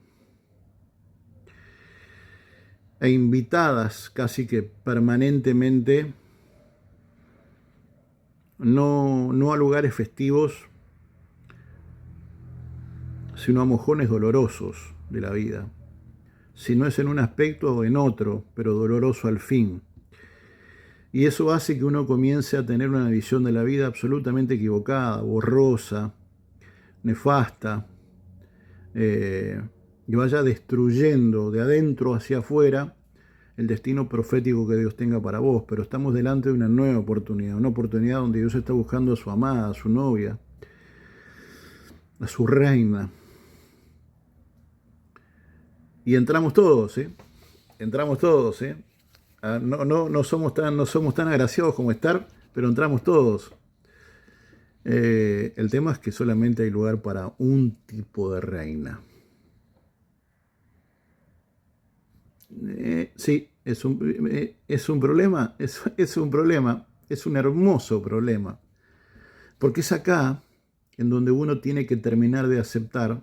e invitadas casi que permanentemente no a lugares festivos, sino a mojones dolorosos de la vida. Si no es en un aspecto o en otro, pero doloroso al fin. Y eso hace que uno comience a tener una visión de la vida absolutamente equivocada, borrosa, nefasta, y vaya destruyendo de adentro hacia afuera el destino profético que Dios tenga para vos. Pero estamos delante de una nueva oportunidad, una oportunidad donde Dios está buscando a su amada, a su novia, a su reina. Y entramos todos, ¿eh? Entramos todos, ¿eh? No somos tan agraciados como Esther, pero entramos todos. El tema es que solamente hay lugar para un tipo de reina. Sí, es un problema, es un problema, es un hermoso problema. Porque es acá en donde uno tiene que terminar de aceptar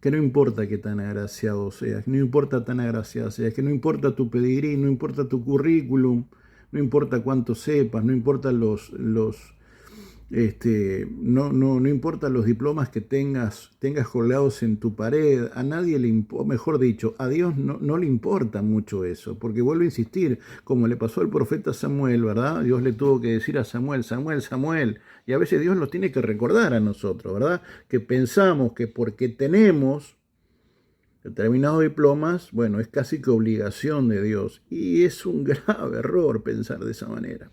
que no importa qué tan agraciado seas, no importa tan agraciada seas, que no importa tu pedigrí, no importa tu currículum, no importa cuánto sepas, no importa no importa los diplomas que tengas colgados en tu pared, a nadie le importa, mejor dicho, a Dios no le importa mucho eso, porque vuelvo a insistir, como le pasó al profeta Samuel, ¿verdad? Dios le tuvo que decir a Samuel, Samuel, Samuel, y a veces Dios nos tiene que recordar a nosotros, ¿verdad? Que pensamos que porque tenemos determinados diplomas, bueno, es casi que obligación de Dios, y es un grave error pensar de esa manera.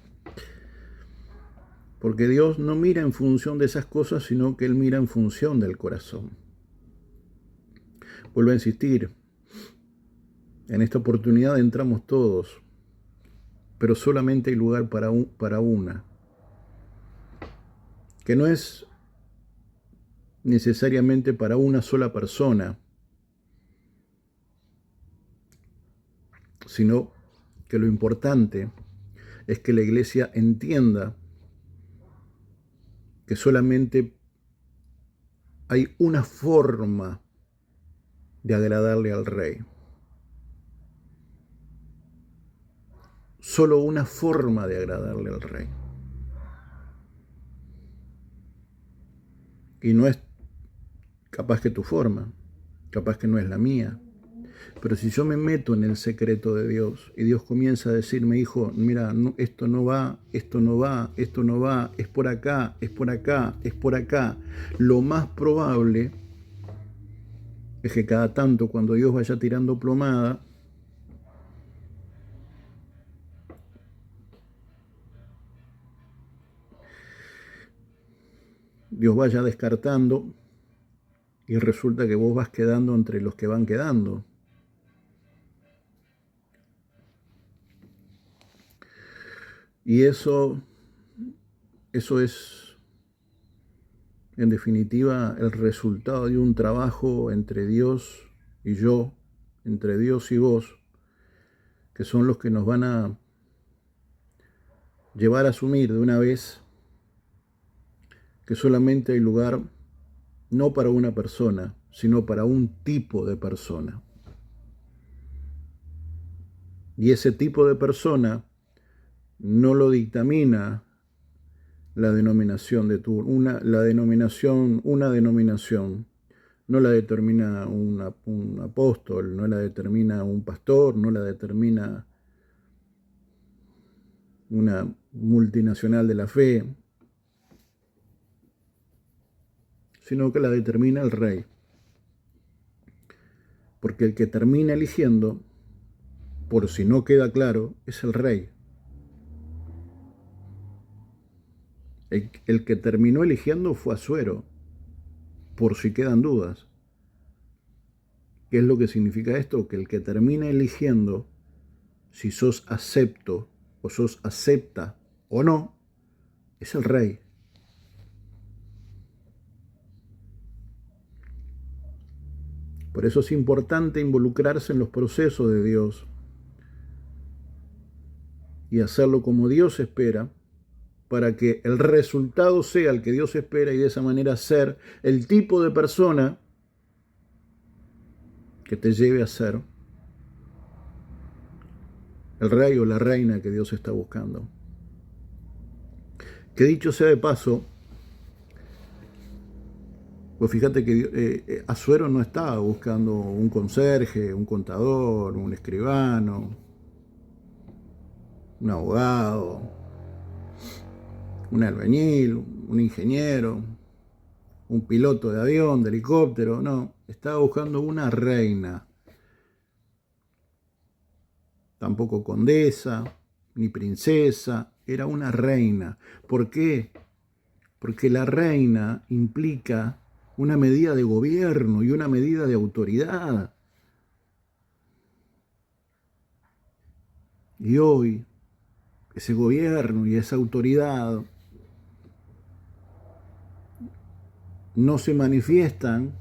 Porque Dios no mira en función de esas cosas, sino que Él mira en función del corazón. Vuelvo a insistir, en esta oportunidad entramos todos, pero solamente hay lugar para una, que no es necesariamente para una sola persona, sino que lo importante es que la iglesia entienda que solamente hay una forma de agradarle al Rey. Solo una forma de agradarle al Rey. Y no es capaz que tu forma, capaz que no es la mía. Pero si yo me meto en el secreto de Dios y Dios comienza a decirme, hijo, mira, esto no va, esto no va, esto no va, es por acá, es por acá, es por acá, lo más probable es que cada tanto cuando Dios vaya tirando plomada, Dios vaya descartando y resulta que vos vas quedando entre los que van quedando. Y eso es, en definitiva, el resultado de un trabajo entre Dios y yo, entre Dios y vos, que son los que nos van a llevar a asumir de una vez que solamente hay lugar no para una persona, sino para un tipo de persona. Y ese tipo de persona no lo dictamina la denominación de una denominación, no la determina un apóstol, no la determina un pastor, no la determina una multinacional de la fe, sino que la determina el Rey. Porque el que termina eligiendo, por si no queda claro, es el Rey. El que terminó eligiendo fue Asuero, por si quedan dudas. ¿Qué es lo que significa esto? Que el que termina eligiendo, si sos acepto o sos acepta o no, es el Rey. Por eso es importante involucrarse en los procesos de Dios y hacerlo como Dios espera, para que el resultado sea el que Dios espera y de esa manera ser el tipo de persona que te lleve a ser el rey o la reina que Dios está buscando. Que dicho sea de paso, pues fíjate que Asuero no estaba buscando un conserje, un contador, un escribano, un abogado, un albañil, un ingeniero, un piloto de avión, de helicóptero, no, estaba buscando una reina. Tampoco condesa, ni princesa, era una reina. ¿Por qué? Porque la reina implica una medida de gobierno y una medida de autoridad. Y hoy, ese gobierno y esa autoridad no se manifiestan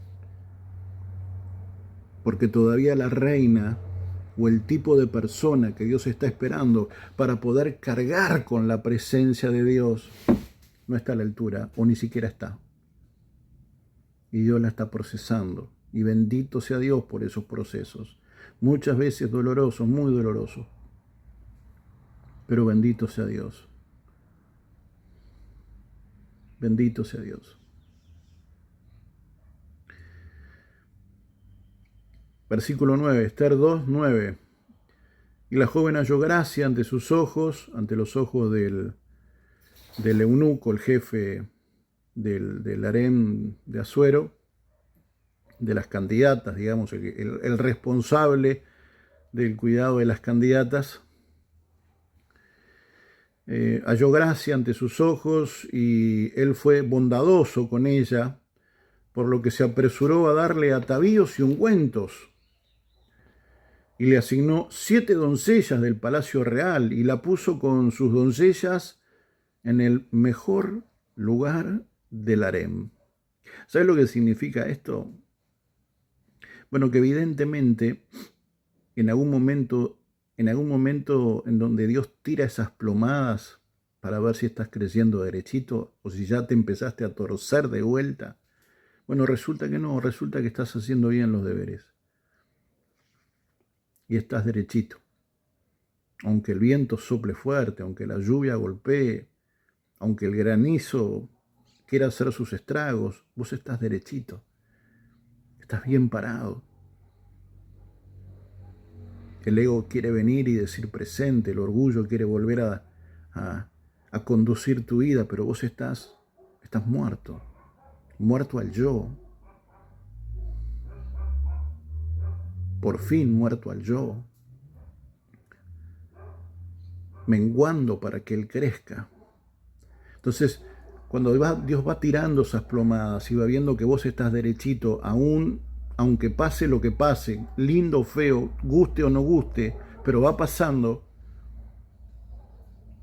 porque todavía la reina o el tipo de persona que Dios está esperando para poder cargar con la presencia de Dios no está a la altura o ni siquiera está. Y Dios la está procesando. Y bendito sea Dios por esos procesos. Muchas veces dolorosos, muy dolorosos. Pero bendito sea Dios. Bendito sea Dios. Versículo 9, Esther 2, 9. Y la joven halló gracia ante sus ojos, ante los ojos del eunuco, el jefe del harén de Asuero, de las candidatas, digamos, el responsable del cuidado de las candidatas. Halló gracia ante sus ojos y él fue bondadoso con ella, por lo que se apresuró a darle atavíos y ungüentos. Y le asignó 7 doncellas del palacio real y la puso con sus doncellas en el mejor lugar del harem. ¿Sabes lo que significa esto? Bueno, que evidentemente en algún momento en donde Dios tira esas plomadas para ver si estás creciendo derechito o si ya te empezaste a torcer de vuelta, bueno, resulta que no, resulta que estás haciendo bien los deberes y estás derechito. Aunque el viento sople fuerte, aunque la lluvia golpee, aunque el granizo quiera hacer sus estragos, vos estás derechito, estás bien parado. El ego quiere venir y decir presente, el orgullo quiere volver a conducir tu vida, pero vos estás muerto, muerto al yo. Por fin muerto al yo, menguando para que él crezca. Entonces, cuando Dios va tirando esas plomadas y va viendo que vos estás derechito, aunque pase lo que pase, lindo o feo, guste o no guste, pero va pasando,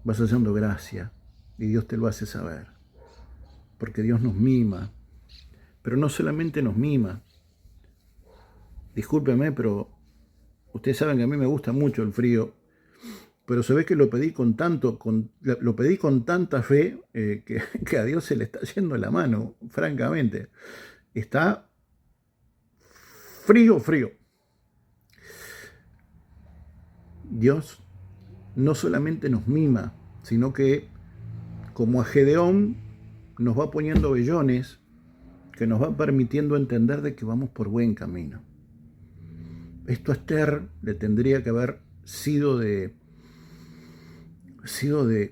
vas haciendo gracia y Dios te lo hace saber. Porque Dios nos mima, pero no solamente nos mima. Discúlpeme, pero ustedes saben que a mí me gusta mucho el frío, pero se ve que lo pedí con tanta fe que a Dios se le está yendo la mano, francamente. Está frío, frío. Dios no solamente nos mima, sino que como a Gedeón nos va poniendo vellones que nos va permitiendo entender de que vamos por buen camino. Esto a Esther le tendría que haber sido de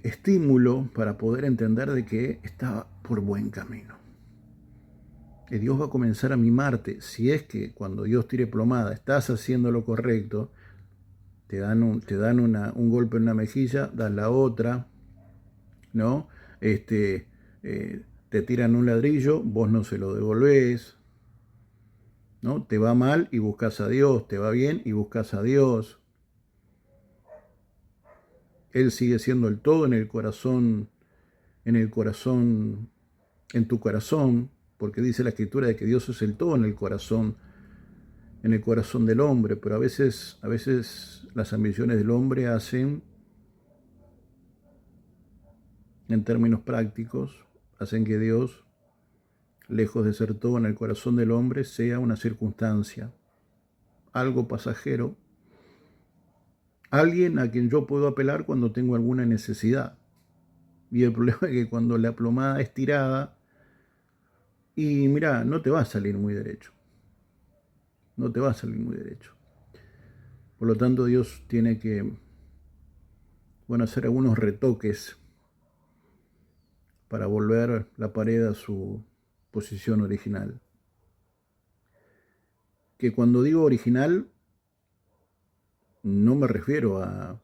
estímulo para poder entender de que estaba por buen camino. Que Dios va a comenzar a mimarte si es que cuando Dios tire plomada estás haciendo lo correcto, te dan un golpe en una mejilla, das la otra, ¿no? Te tiran un ladrillo, vos no se lo devolvés, ¿no? Te va mal y buscas a Dios, te va bien y buscas a Dios. Él sigue siendo el todo en el corazón, en tu corazón, porque dice la Escritura de que Dios es el todo en el corazón del hombre, pero a veces las ambiciones del hombre hacen, en términos prácticos, hacen que Dios, lejos de ser todo en el corazón del hombre, sea una circunstancia, algo pasajero, alguien a quien yo puedo apelar cuando tengo alguna necesidad. Y el problema es que cuando la plomada es tirada, y mira, no te va a salir muy derecho. No te va a salir muy derecho. Por lo tanto, Dios tiene que, hacer algunos retoques para volver la pared a su posición original. Que cuando digo original, no me refiero a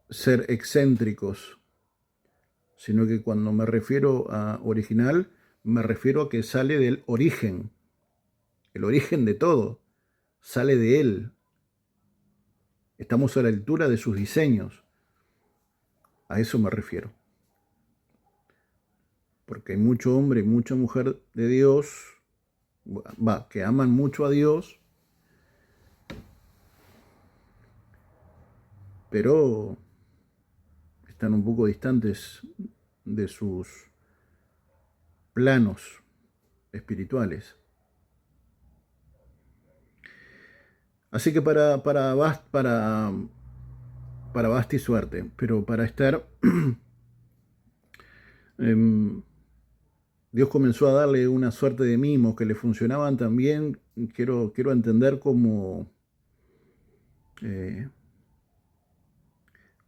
ser excéntricos, sino que cuando me refiero a original, me refiero a que sale del origen, el origen de todo, sale de Él. Estamos a la altura de sus diseños, a eso me refiero. Porque hay mucho hombre y mucha mujer de Dios, que aman mucho a Dios, pero están un poco distantes de sus planos espirituales. Así que para Basti suerte, pero para Esther, Dios comenzó a darle una suerte de mimos que le funcionaban también, quiero entender como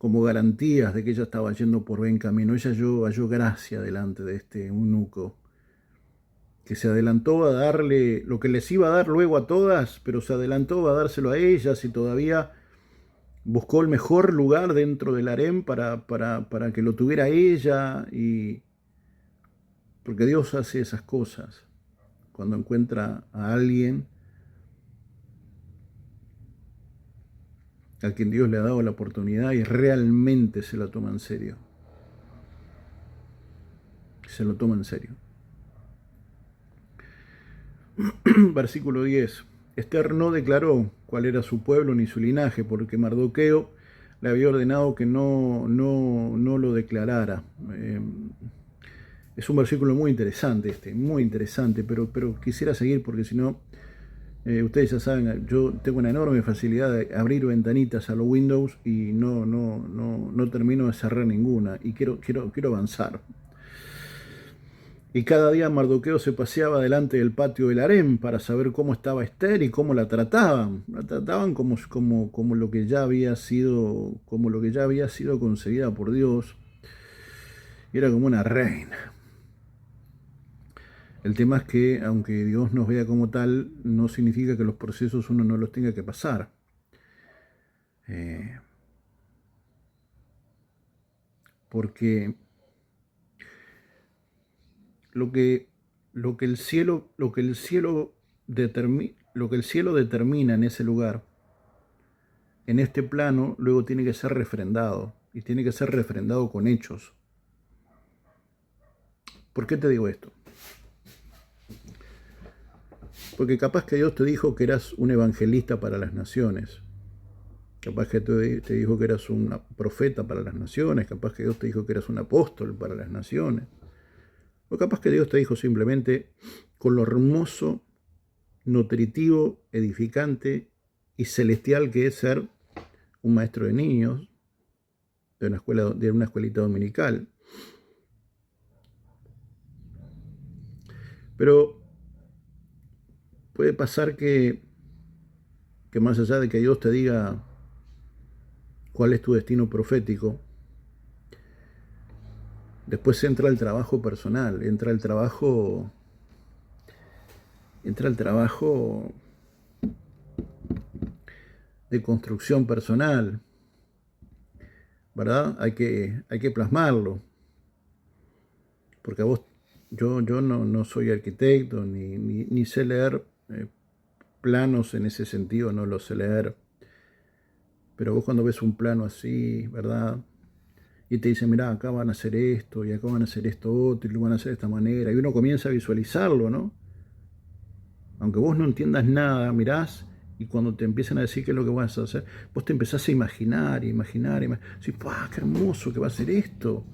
garantías de que ella estaba yendo por buen camino. Ella halló gracia delante de este eunuco, que se adelantó a darle lo que les iba a dar luego a todas, pero se adelantó a dárselo a ellas y todavía buscó el mejor lugar dentro del harén para que lo tuviera ella, y porque Dios hace esas cosas cuando encuentra a alguien a quien Dios le ha dado la oportunidad y realmente se lo toma en serio. Se lo toma en serio. Versículo 10. Esther no declaró cuál era su pueblo ni su linaje, porque Mardoqueo le había ordenado que no lo declarara. Es un versículo muy interesante muy interesante, pero quisiera seguir porque si no, ustedes ya saben, yo tengo una enorme facilidad de abrir ventanitas a los Windows y no termino de cerrar ninguna, y quiero avanzar. Y cada día Mardoqueo se paseaba delante del patio del harén para saber cómo estaba Esther y cómo la trataban. La trataban como lo que ya había sido, concebida por Dios. Y era como una reina. El tema es que, aunque Dios nos vea como tal, no significa que los procesos uno no los tenga que pasar. Porque lo que el cielo determina en ese lugar, en este plano, luego tiene que ser refrendado, y tiene que ser refrendado con hechos. ¿Por qué te digo esto? Porque capaz que Dios te dijo que eras un evangelista para las naciones. Capaz que te dijo que eras un profeta para las naciones. Capaz que Dios te dijo que eras un apóstol para las naciones. O capaz que Dios te dijo simplemente, con lo hermoso, nutritivo, edificante y celestial que es ser un maestro de niños de una escuelita dominical. Pero puede pasar que más allá de que Dios te diga cuál es tu destino profético, después entra el trabajo personal, entra el trabajo de construcción personal, ¿verdad? Hay que plasmarlo, porque yo no soy arquitecto, ni sé leer planos en ese sentido, no los sé leer. Pero vos cuando ves un plano así, ¿verdad? Y te dicen, mirá, acá van a hacer esto, y acá van a hacer esto otro, y lo van a hacer de esta manera. Y uno comienza a visualizarlo, ¿no? Aunque vos no entiendas nada, mirás, y cuando te empiezan a decir qué es lo que vas a hacer, vos te empezás a imaginar, sí, ¡pah, qué hermoso que va a ser esto!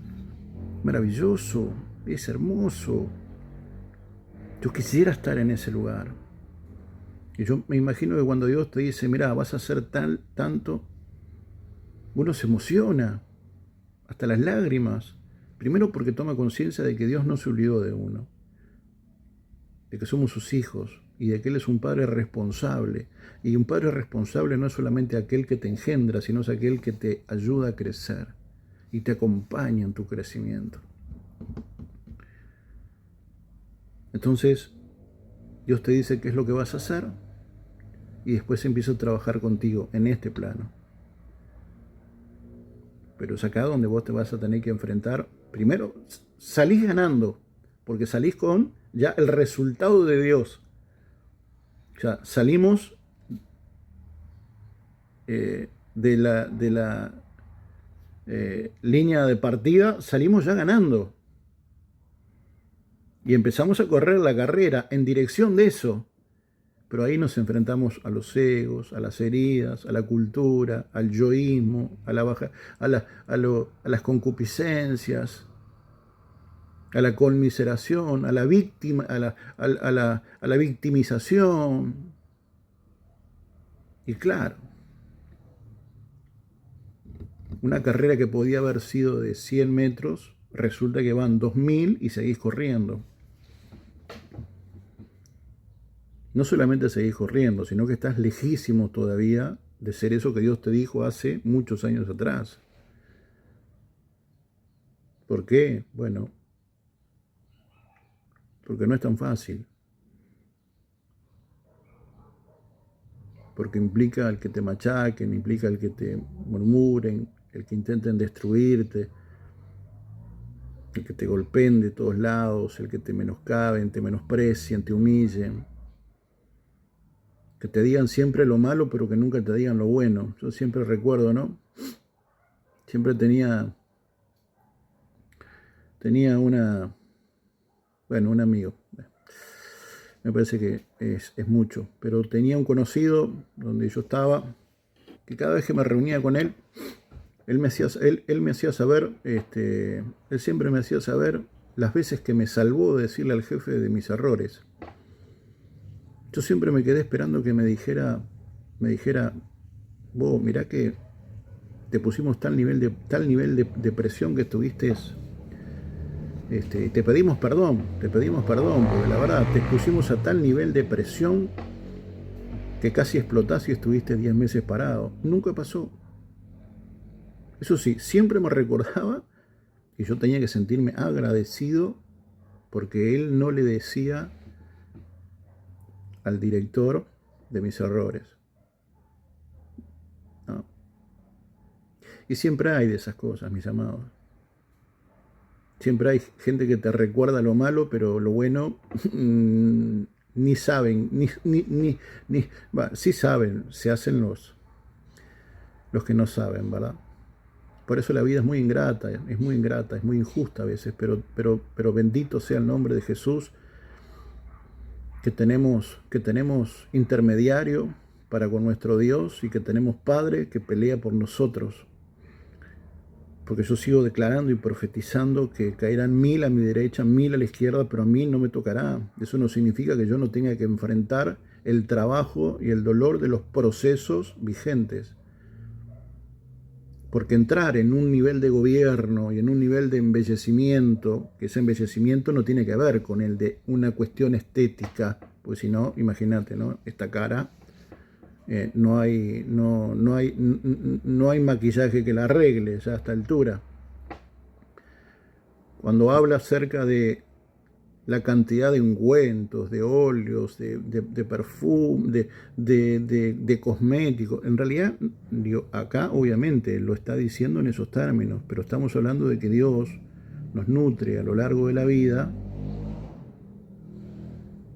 Maravilloso, es hermoso. Yo quisiera estar en ese lugar. Y yo me imagino que cuando Dios te dice, mirá, vas a hacer tanto, uno se emociona, hasta las lágrimas. Primero porque toma conciencia de que Dios no se olvidó de uno, de que somos sus hijos y de que Él es un padre responsable. Y un padre responsable no es solamente aquel que te engendra, sino es aquel que te ayuda a crecer y te acompaña en tu crecimiento. Entonces, Dios te dice qué es lo que vas a hacer y después empieza a trabajar contigo en este plano. Pero es acá donde vos te vas a tener que enfrentar. Primero, salís ganando, porque salís con ya el resultado de Dios. O sea, salimos de la línea de partida, salimos ya ganando. Y empezamos a correr la carrera en dirección de eso. Pero ahí nos enfrentamos a los egos, a las heridas, a la cultura, al yoísmo, a las concupiscencias, a la conmiseración, a la víctima, a la victimización. Y claro, una carrera que podía haber sido de 100 metros, resulta que van 2000 y seguís corriendo. No solamente seguís corriendo, sino que estás lejísimo todavía de ser eso que Dios te dijo hace muchos años atrás. ¿Por qué? Bueno, porque no es tan fácil. Porque implica el que te machaquen, implica el que te murmuren, el que intenten destruirte, el que te golpeen de todos lados, el que te menoscaben, te menosprecien, te humillen. Que te digan siempre lo malo, pero que nunca te digan lo bueno. Yo siempre recuerdo, ¿no? Siempre tenía un amigo. Me parece que es mucho, pero tenía un conocido donde yo estaba, que cada vez que me reunía con él, él me hacía saber, él siempre me hacía saber las veces que me salvó de decirle al jefe de mis errores. Yo siempre me quedé esperando que me dijera, vos, mirá que te pusimos tal nivel de presión que estuviste, te pedimos perdón, porque la verdad, te pusimos a tal nivel de presión que casi explotás y estuviste 10 meses parado. Nunca pasó. Eso sí, siempre me recordaba que yo tenía que sentirme agradecido porque él no le decía al director de mis errores. ¿No? Y siempre hay de esas cosas, mis amados. Siempre hay gente que te recuerda lo malo, pero lo bueno ni saben, sí saben, se hacen los que no saben, ¿verdad? Por eso la vida es muy ingrata, es muy injusta a veces, pero bendito sea el nombre de Jesús, que tenemos intermediario para con nuestro Dios y que tenemos Padre que pelea por nosotros. Porque yo sigo declarando y profetizando que caerán 1000 a mi derecha, 1000 a la izquierda, pero a mí no me tocará. Eso no significa que yo no tenga que enfrentar el trabajo y el dolor de los procesos vigentes. Porque entrar en un nivel de gobierno y en un nivel de embellecimiento, que ese embellecimiento no tiene que ver con el de una cuestión estética, porque si no, imagínate, ¿no? Esta cara, no hay maquillaje que la arregle ya a esta altura. Cuando habla acerca de la cantidad de ungüentos, de óleos, de perfume, de cosméticos. En realidad, acá obviamente lo está diciendo en esos términos, pero estamos hablando de que Dios nos nutre a lo largo de la vida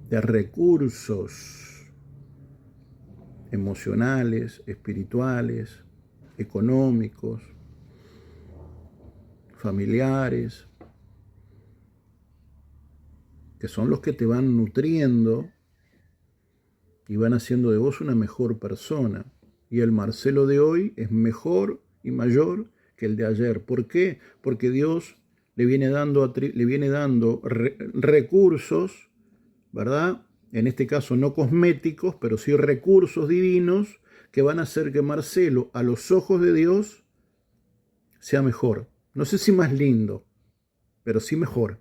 de recursos emocionales, espirituales, económicos, familiares, que son los que te van nutriendo y van haciendo de vos una mejor persona. Y el Marcelo de hoy es mejor y mayor que el de ayer. ¿Por qué? Porque Dios le viene dando recursos, ¿verdad? En este caso no cosméticos, pero sí recursos divinos que van a hacer que Marcelo, a los ojos de Dios, sea mejor. No sé si más lindo, pero sí mejor.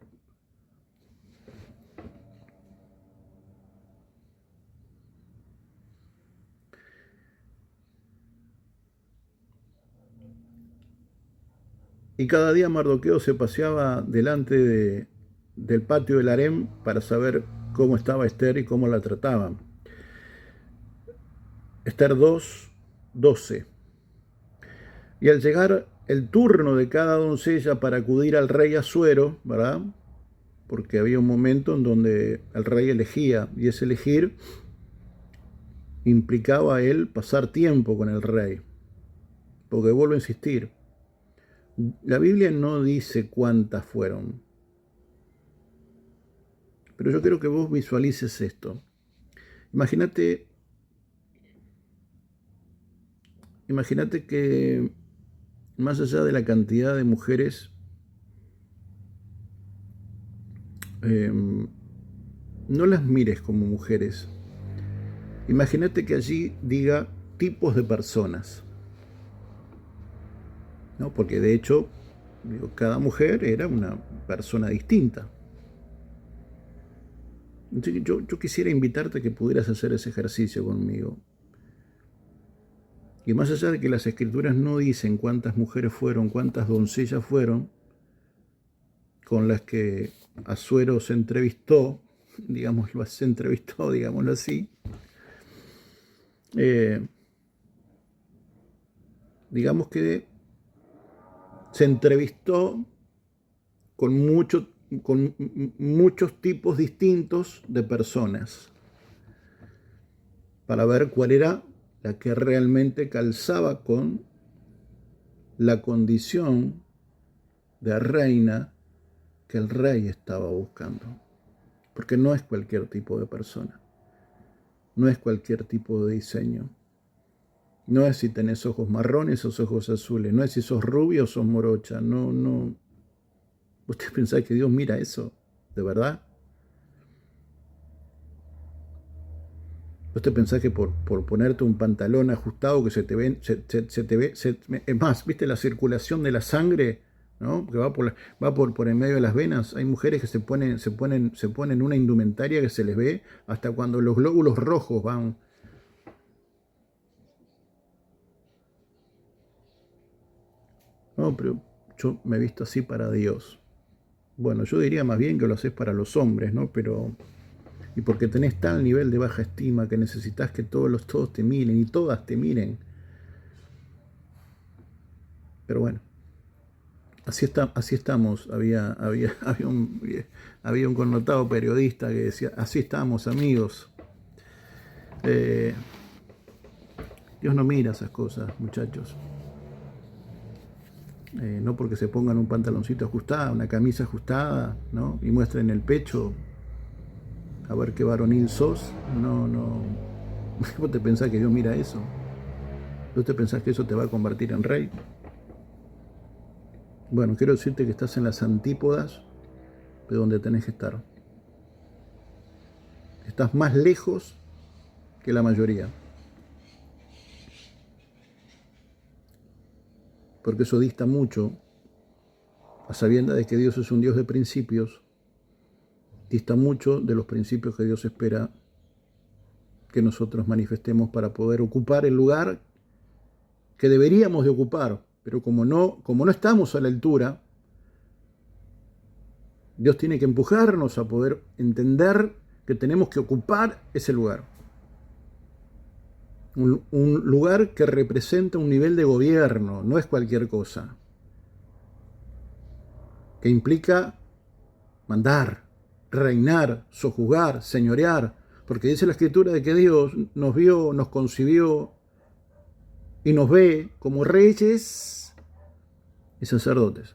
Y cada día Mardoqueo se paseaba delante del patio del harem para saber cómo estaba Esther y cómo la trataban. Esther 2:12. Y al llegar el turno de cada doncella para acudir al rey Asuero, ¿verdad? Porque había un momento en donde el rey elegía, y ese elegir implicaba a él pasar tiempo con el rey. Porque vuelvo a insistir, la Biblia no dice cuántas fueron, pero yo quiero que vos visualices esto. Imagínate que más allá de la cantidad de mujeres, no las mires como mujeres. Imagínate que allí diga tipos de personas, ¿no? Porque de hecho, cada mujer era una persona distinta. Entonces, yo quisiera invitarte a que pudieras hacer ese ejercicio conmigo. Y más allá de que las escrituras no dicen cuántas mujeres fueron, cuántas doncellas fueron, con las que Asuero se entrevistó, digámoslo así, digamos que se entrevistó con muchos tipos distintos de personas para ver cuál era la que realmente calzaba con la condición de reina que el rey estaba buscando. Porque no es cualquier tipo de persona, no es cualquier tipo de diseño, no es si tenés ojos marrones o ojos azules, no es si sos rubio o sos morocha, no. ¿Usted pensás que Dios mira eso? ¿De verdad? ¿Usted pensás que por ponerte un pantalón ajustado que se te ve, es más, ¿viste la circulación de la sangre, ¿no? Que va por en medio de las venas? Hay mujeres que se ponen una indumentaria que se les ve hasta cuando los glóbulos rojos van. No, pero yo me he visto así para Dios. Bueno, yo diría más bien que lo haces para los hombres, ¿no? Pero, y porque tenés tal nivel de baja estima que necesitas que todos te miren y todas te miren. Pero bueno, así estamos. Había un connotado periodista que decía, así estamos, amigos. Dios no mira esas cosas, muchachos. No porque se pongan un pantaloncito ajustado, una camisa ajustada, ¿no? Y muestren el pecho, a ver qué varonil sos. No. ¿Vos te pensás que Dios mira eso? ¿Vos te pensás que eso te va a convertir en rey? Bueno, quiero decirte que estás en las antípodas de donde tenés que estar. Estás más lejos que la mayoría. Porque eso dista mucho, a sabiendas de que Dios es un Dios de principios, dista mucho de los principios que Dios espera que nosotros manifestemos para poder ocupar el lugar que deberíamos de ocupar. Pero como no estamos a la altura, Dios tiene que empujarnos a poder entender que tenemos que ocupar ese lugar. Un lugar que representa un nivel de gobierno, no es cualquier cosa. Que implica mandar, reinar, sojuzgar, señorear. Porque dice la Escritura de que Dios nos vio, nos concibió y nos ve como reyes y sacerdotes.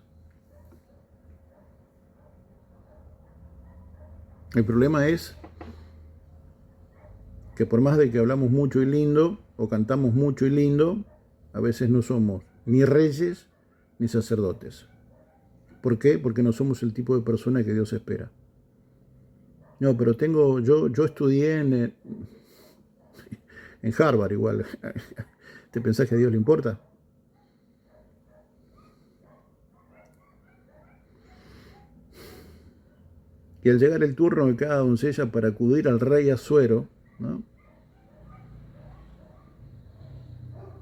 El problema es que por más de que hablamos mucho y lindo, o cantamos mucho y lindo, a veces no somos ni reyes ni sacerdotes. ¿Por qué? Porque no somos el tipo de persona que Dios espera. No, pero yo estudié en Harvard igual. ¿Te pensás que a Dios le importa? Y al llegar el turno de cada doncella para acudir al rey Asuero, ¿no?,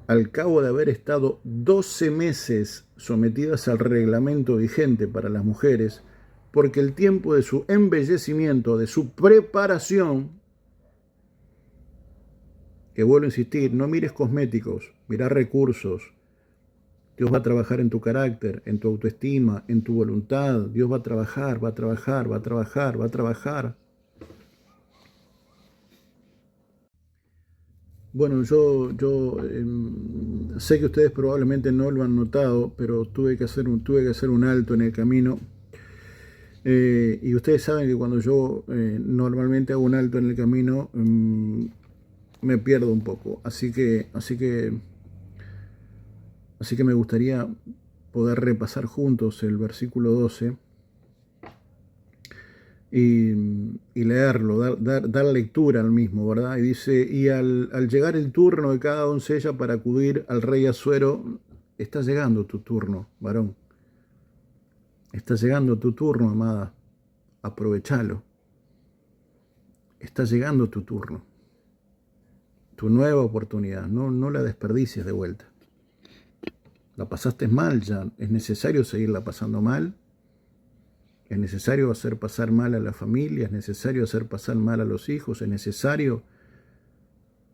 al cabo de haber estado 12 meses sometidas al reglamento vigente para las mujeres, porque el tiempo de su embellecimiento, de su preparación, que vuelvo a insistir, no mires cosméticos, mirá recursos. Dios va a trabajar en tu carácter, en tu autoestima, en tu voluntad. Dios va a trabajar, va a trabajar, va a trabajar, va a trabajar. Bueno, yo sé que ustedes probablemente no lo han notado, pero tuve que hacer un alto en el camino. Y ustedes saben que cuando yo normalmente hago un alto en el camino, me pierdo un poco. Así que me gustaría poder repasar juntos el versículo 12 y leerlo, dar lectura al mismo, ¿verdad? Y dice, y al llegar el turno de cada doncella para acudir al rey Asuero, está llegando tu turno, varón. Está llegando tu turno, amada. Aprovechalo. Está llegando tu turno. Tu nueva oportunidad. No la desperdicies de vuelta. La pasaste mal ya. ¿Es necesario seguirla pasando mal? ¿Es necesario hacer pasar mal a la familia? ¿Es necesario hacer pasar mal a los hijos? ¿Es necesario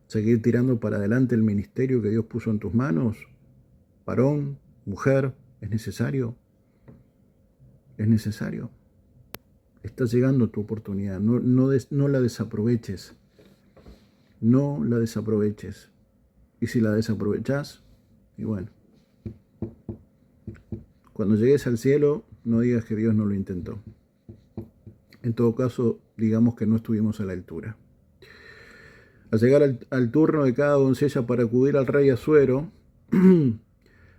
seguir tirando para adelante el ministerio que Dios puso en tus manos? Varón, mujer, ¿es necesario? Es necesario. Está llegando tu oportunidad. No la desaproveches. No la desaproveches. Y si la desaprovechás, y bueno, cuando llegues al cielo, no digas que Dios no lo intentó. En todo caso, digamos que no estuvimos a la altura. Al llegar al turno de cada doncella para acudir al rey Asuero,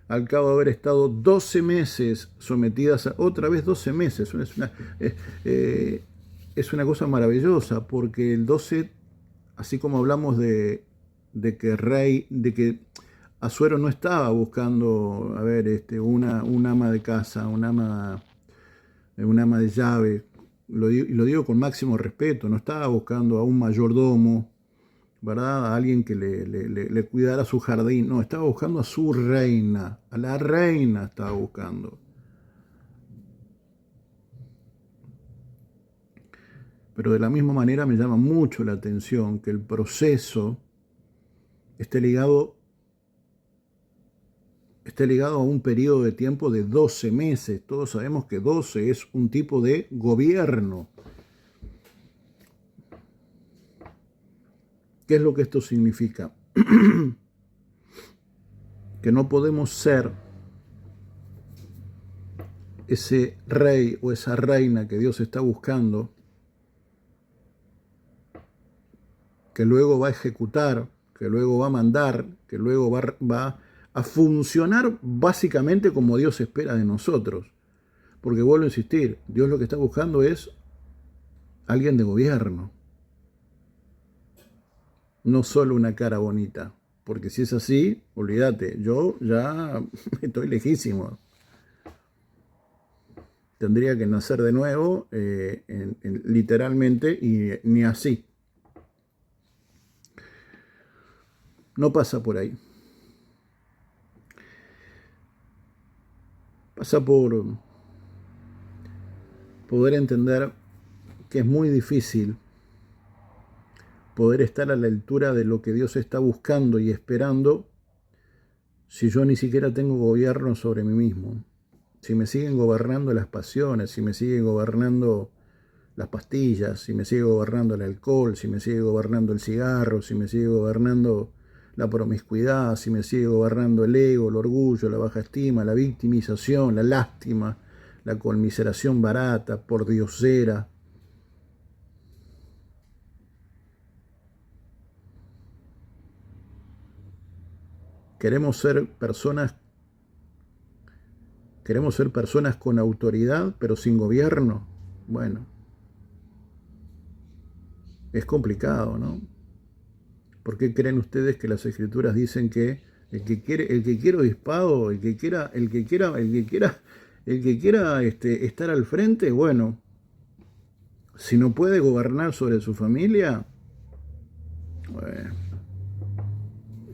al cabo de haber estado 12 meses sometidas a... Otra vez 12 meses. Es una cosa maravillosa, porque el 12, así como hablamos de que Asuero no estaba buscando, a ver, un ama de casa, un ama de llave, y lo digo con máximo respeto, no estaba buscando a un mayordomo, ¿verdad? A alguien que le cuidara su jardín. No, estaba buscando a su reina, a la reina estaba buscando. Pero de la misma manera me llama mucho la atención que el proceso esté ligado a un periodo de tiempo de 12 meses. Todos sabemos que 12 es un tipo de gobierno. ¿Qué es lo que esto significa? Que no podemos ser ese rey o esa reina que Dios está buscando, que luego va a ejecutar, que luego va a mandar, que luego va a funcionar básicamente como Dios espera de nosotros. Porque vuelvo a insistir, Dios lo que está buscando es alguien de gobierno, no solo una cara bonita. Porque si es así, olvídate, yo ya estoy lejísimo. Tendría que nacer de nuevo, literalmente, y ni así. No pasa por ahí. Pasa por poder entender que es muy difícil poder estar a la altura de lo que Dios está buscando y esperando si yo ni siquiera tengo gobierno sobre mí mismo. Si me siguen gobernando las pasiones, si me siguen gobernando las pastillas, si me sigue gobernando el alcohol, si me sigue gobernando el cigarro, si me sigue gobernando la promiscuidad, si me sigue gobernando el ego, el orgullo, la baja estima, la victimización, la lástima, la conmiseración barata, por diosera. Queremos ser personas con autoridad, pero sin gobierno. Bueno, es complicado, ¿no? ¿Por qué creen ustedes que las escrituras dicen que el que quiere obispado, el que quiera estar al frente, bueno, si no puede gobernar sobre su familia, bueno,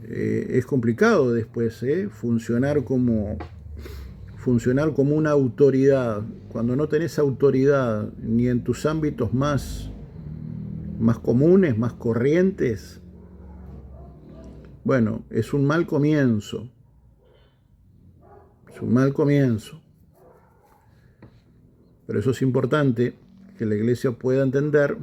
es complicado después funcionar como una autoridad. Cuando no tenés autoridad ni en tus ámbitos más comunes, más corrientes, bueno, es un mal comienzo. Es un mal comienzo. Pero eso es importante, que la iglesia pueda entender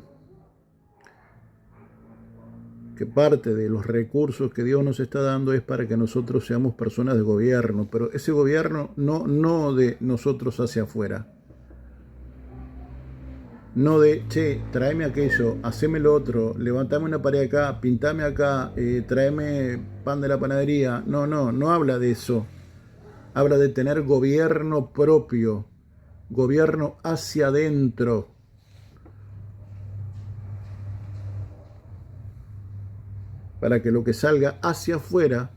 que parte de los recursos que Dios nos está dando es para que nosotros seamos personas de gobierno, pero ese gobierno no de nosotros hacia afuera. No de, che, tráeme aquello, haceme lo otro, levantame una pared acá, pintame acá, tráeme pan de la panadería. No habla de eso. Habla de tener gobierno propio, gobierno hacia adentro. Para que lo que salga hacia afuera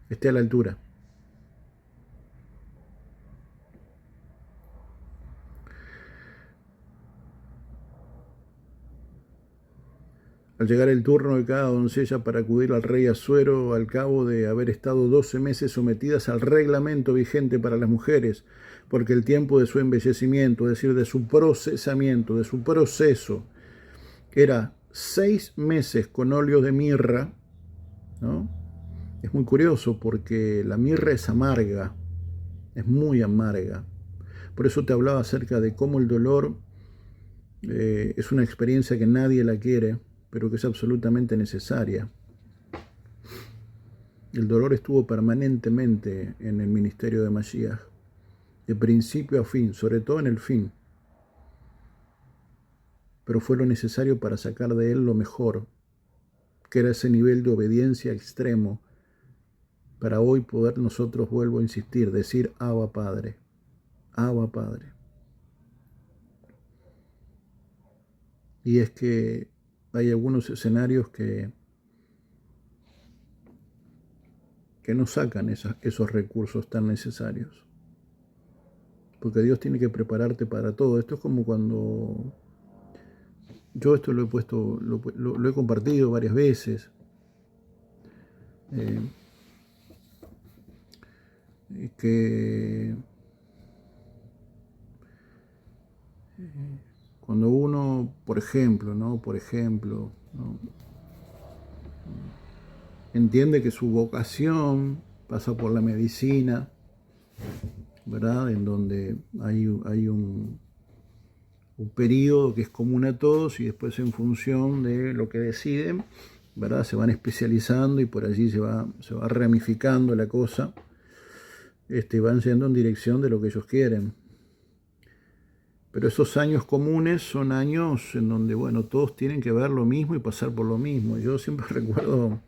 esté a la altura. Al llegar el turno de cada doncella para acudir al rey Asuero, al cabo de haber estado 12 meses sometidas al reglamento vigente para las mujeres, porque el tiempo de su embellecimiento, es decir, de su procesamiento, de su proceso, era 6 meses con óleos de mirra, ¿no? Es muy curioso porque la mirra es amarga, es muy amarga. Por eso te hablaba acerca de cómo el dolor es una experiencia que nadie la quiere, pero que es absolutamente necesaria. El dolor estuvo permanentemente en el ministerio de Mashiach, de principio a fin, sobre todo en el fin. Pero fue lo necesario para sacar de él lo mejor, que era ese nivel de obediencia extremo, para hoy poder nosotros, vuelvo a insistir, decir Abba Padre, Abba Padre. Y es que hay algunos escenarios que no sacan esos recursos tan necesarios. Porque Dios tiene que prepararte para todo. Esto es como cuando yo esto lo he compartido varias veces. Que cuando uno, por ejemplo, ¿no? Entiende que su vocación pasa por la medicina, ¿verdad? En donde hay un periodo que es común a todos y después en función de lo que deciden, ¿verdad? Se van especializando y por allí se va ramificando la cosa, van yendo en dirección de lo que ellos quieren. Pero esos años comunes son años en donde, bueno, todos tienen que ver lo mismo y pasar por lo mismo. Yo siempre recuerdo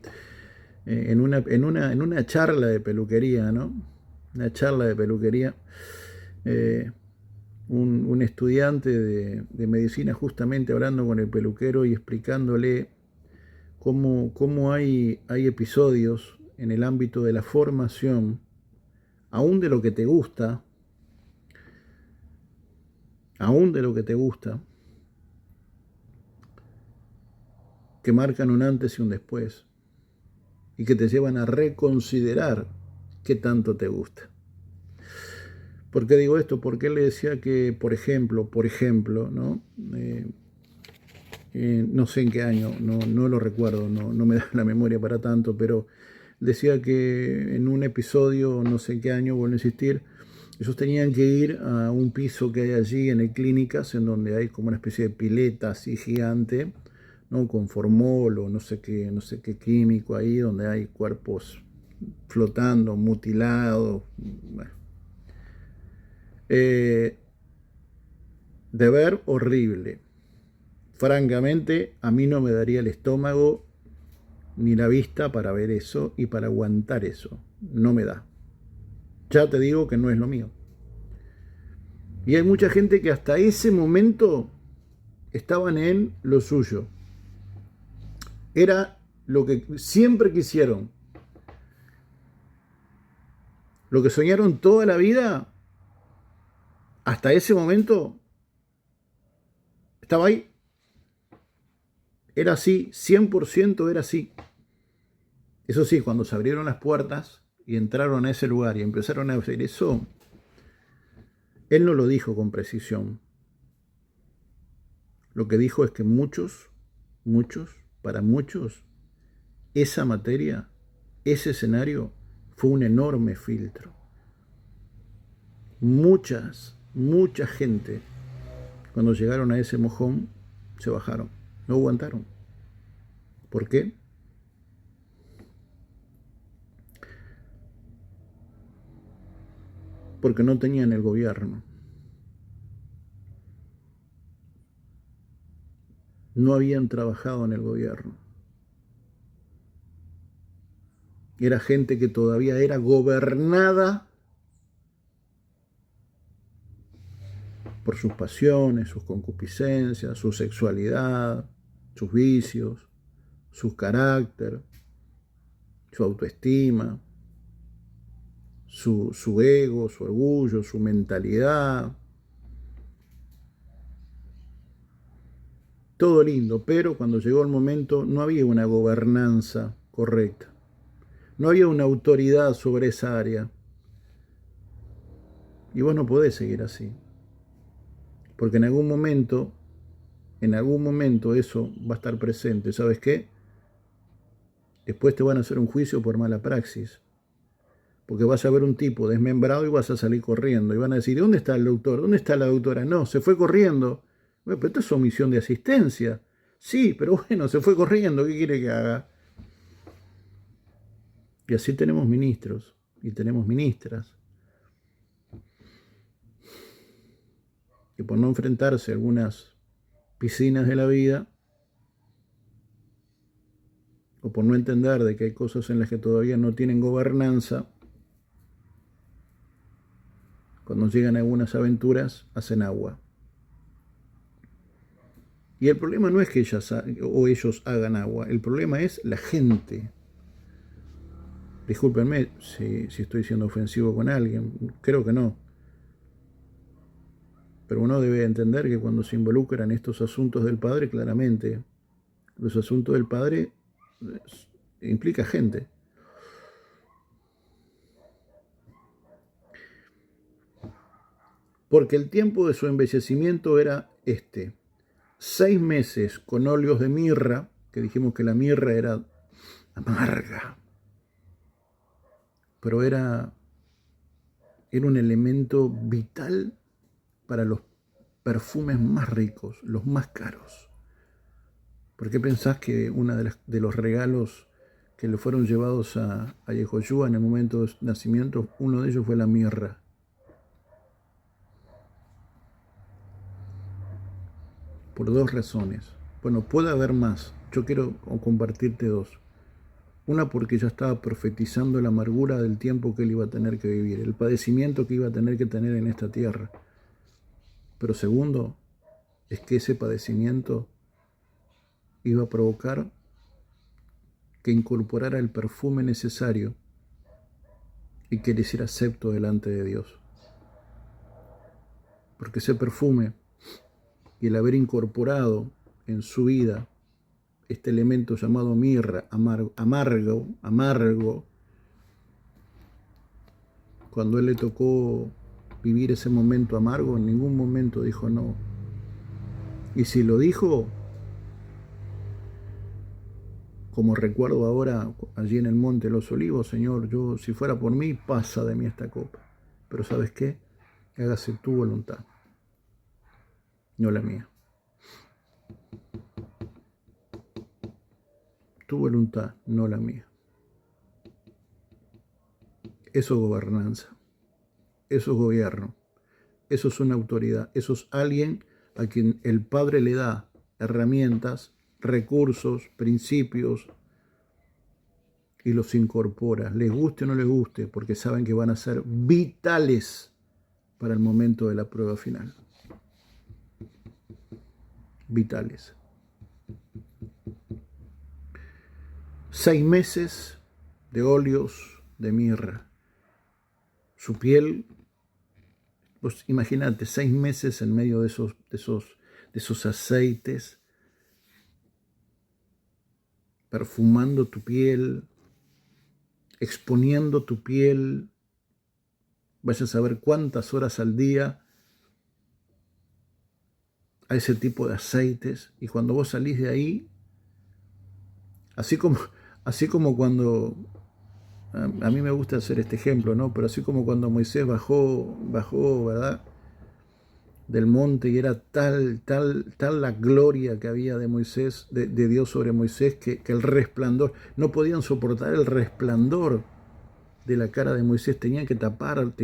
en una charla de peluquería, ¿no? Una charla de peluquería, un estudiante de medicina justamente hablando con el peluquero y explicándole cómo hay episodios en el ámbito de la formación, aún de lo que te gusta, que marcan un antes y un después y que te llevan a reconsiderar qué tanto te gusta. ¿Por qué digo esto? Porque él le decía que, por ejemplo, ¿no? No sé en qué año, no lo recuerdo, no me da la memoria para tanto, pero decía que en un episodio, no sé en qué año, vuelvo a insistir, Ellos tenían que ir a un piso que hay allí en el Clínicas, en donde hay como una especie de pileta así gigante, ¿no? Con formol o no sé qué químico ahí, donde hay cuerpos flotando, mutilados. Bueno. De ver horrible. Francamente, a mí no me daría el estómago ni la vista para ver eso y para aguantar eso. No me da. Ya te digo que no es lo mío. Y hay mucha gente que hasta ese momento estaban en lo suyo. Era lo que siempre quisieron. Lo que soñaron toda la vida, hasta ese momento, estaba ahí. Era así, 100% era así. Eso sí, cuando se abrieron las puertas y entraron a ese lugar y empezaron a hacer eso, él no lo dijo con precisión. Lo que dijo es que para muchos, esa materia, ese escenario, fue un enorme filtro. Mucha gente, cuando llegaron a ese mojón, se bajaron, no aguantaron. ¿Por qué? Porque no tenían el gobierno. No habían trabajado en el gobierno. Era gente que todavía era gobernada por sus pasiones, sus concupiscencias, su sexualidad, sus vicios, su carácter, su autoestima, su ego, su orgullo, su mentalidad. Todo lindo, pero cuando llegó el momento no había una gobernanza correcta. No había una autoridad sobre esa área. Y vos no podés seguir así. Porque en algún momento eso va a estar presente. ¿Sabes qué? Después te van a hacer un juicio por mala praxis. Porque vas a ver un tipo desmembrado y vas a salir corriendo. Y van a decir, ¿dónde está el doctor? ¿Dónde está la doctora? No, se fue corriendo. Bueno, pero esto es omisión de asistencia. Sí, pero bueno, se fue corriendo. ¿Qué quiere que haga? Y así tenemos ministros y tenemos ministras que por no enfrentarse a algunas piscinas de la vida o por no entender de que hay cosas en las que todavía no tienen gobernanza, cuando llegan a algunas aventuras hacen agua. Y el problema no es que ellas o ellos hagan agua, el problema es la gente. Discúlpenme si estoy siendo ofensivo con alguien, creo que no. Pero uno debe entender que cuando se involucran estos asuntos del Padre, claramente, los asuntos del Padre implica gente. Porque el tiempo de su embellecimiento era 6 meses con óleos de mirra, que dijimos que la mirra era amarga, pero era un elemento vital para los perfumes más ricos, los más caros. ¿Por qué pensás que uno de los regalos que le fueron llevados a Yehoshua en el momento de su nacimiento, uno de ellos fue la mirra? Por 2 razones. Bueno, puede haber más. Yo quiero compartirte 2. Una, porque ya estaba profetizando la amargura del tiempo que él iba a tener que vivir, el padecimiento que iba a tener que tener en esta tierra. Pero segundo, es que ese padecimiento iba a provocar que incorporara el perfume necesario y que le hiciera acepto delante de Dios. Porque ese perfume y el haber incorporado en su vida este elemento llamado mirra, amargo, cuando él le tocó vivir ese momento amargo, en ningún momento dijo no. Y si lo dijo, como recuerdo ahora allí en el Monte de los Olivos, Señor, yo si fuera por mí, pasa de mí esta copa. Pero ¿sabes qué? hágase tu voluntad, no la mía. Tu voluntad, no la mía. Eso es gobernanza, eso es gobierno, eso es una autoridad, eso es alguien a quien el Padre le da herramientas, recursos, principios y los incorpora, les guste o no les guste, porque saben que van a ser vitales para el momento de la prueba final. Vitales. 6 meses de óleos de mirra. Su piel, pues imagínate, 6 meses en medio de esos aceites, perfumando tu piel, exponiendo tu piel, vaya a saber cuántas horas al día a ese tipo de aceites, y cuando vos salís de ahí, así como cuando, a mí me gusta hacer este ejemplo, ¿no? Pero así como cuando Moisés bajó, ¿verdad?, del monte, y era tal la gloria que había de Moisés, de Dios sobre Moisés, que el resplandor, no podían soportar el resplandor de la cara de Moisés, tenían que tapar,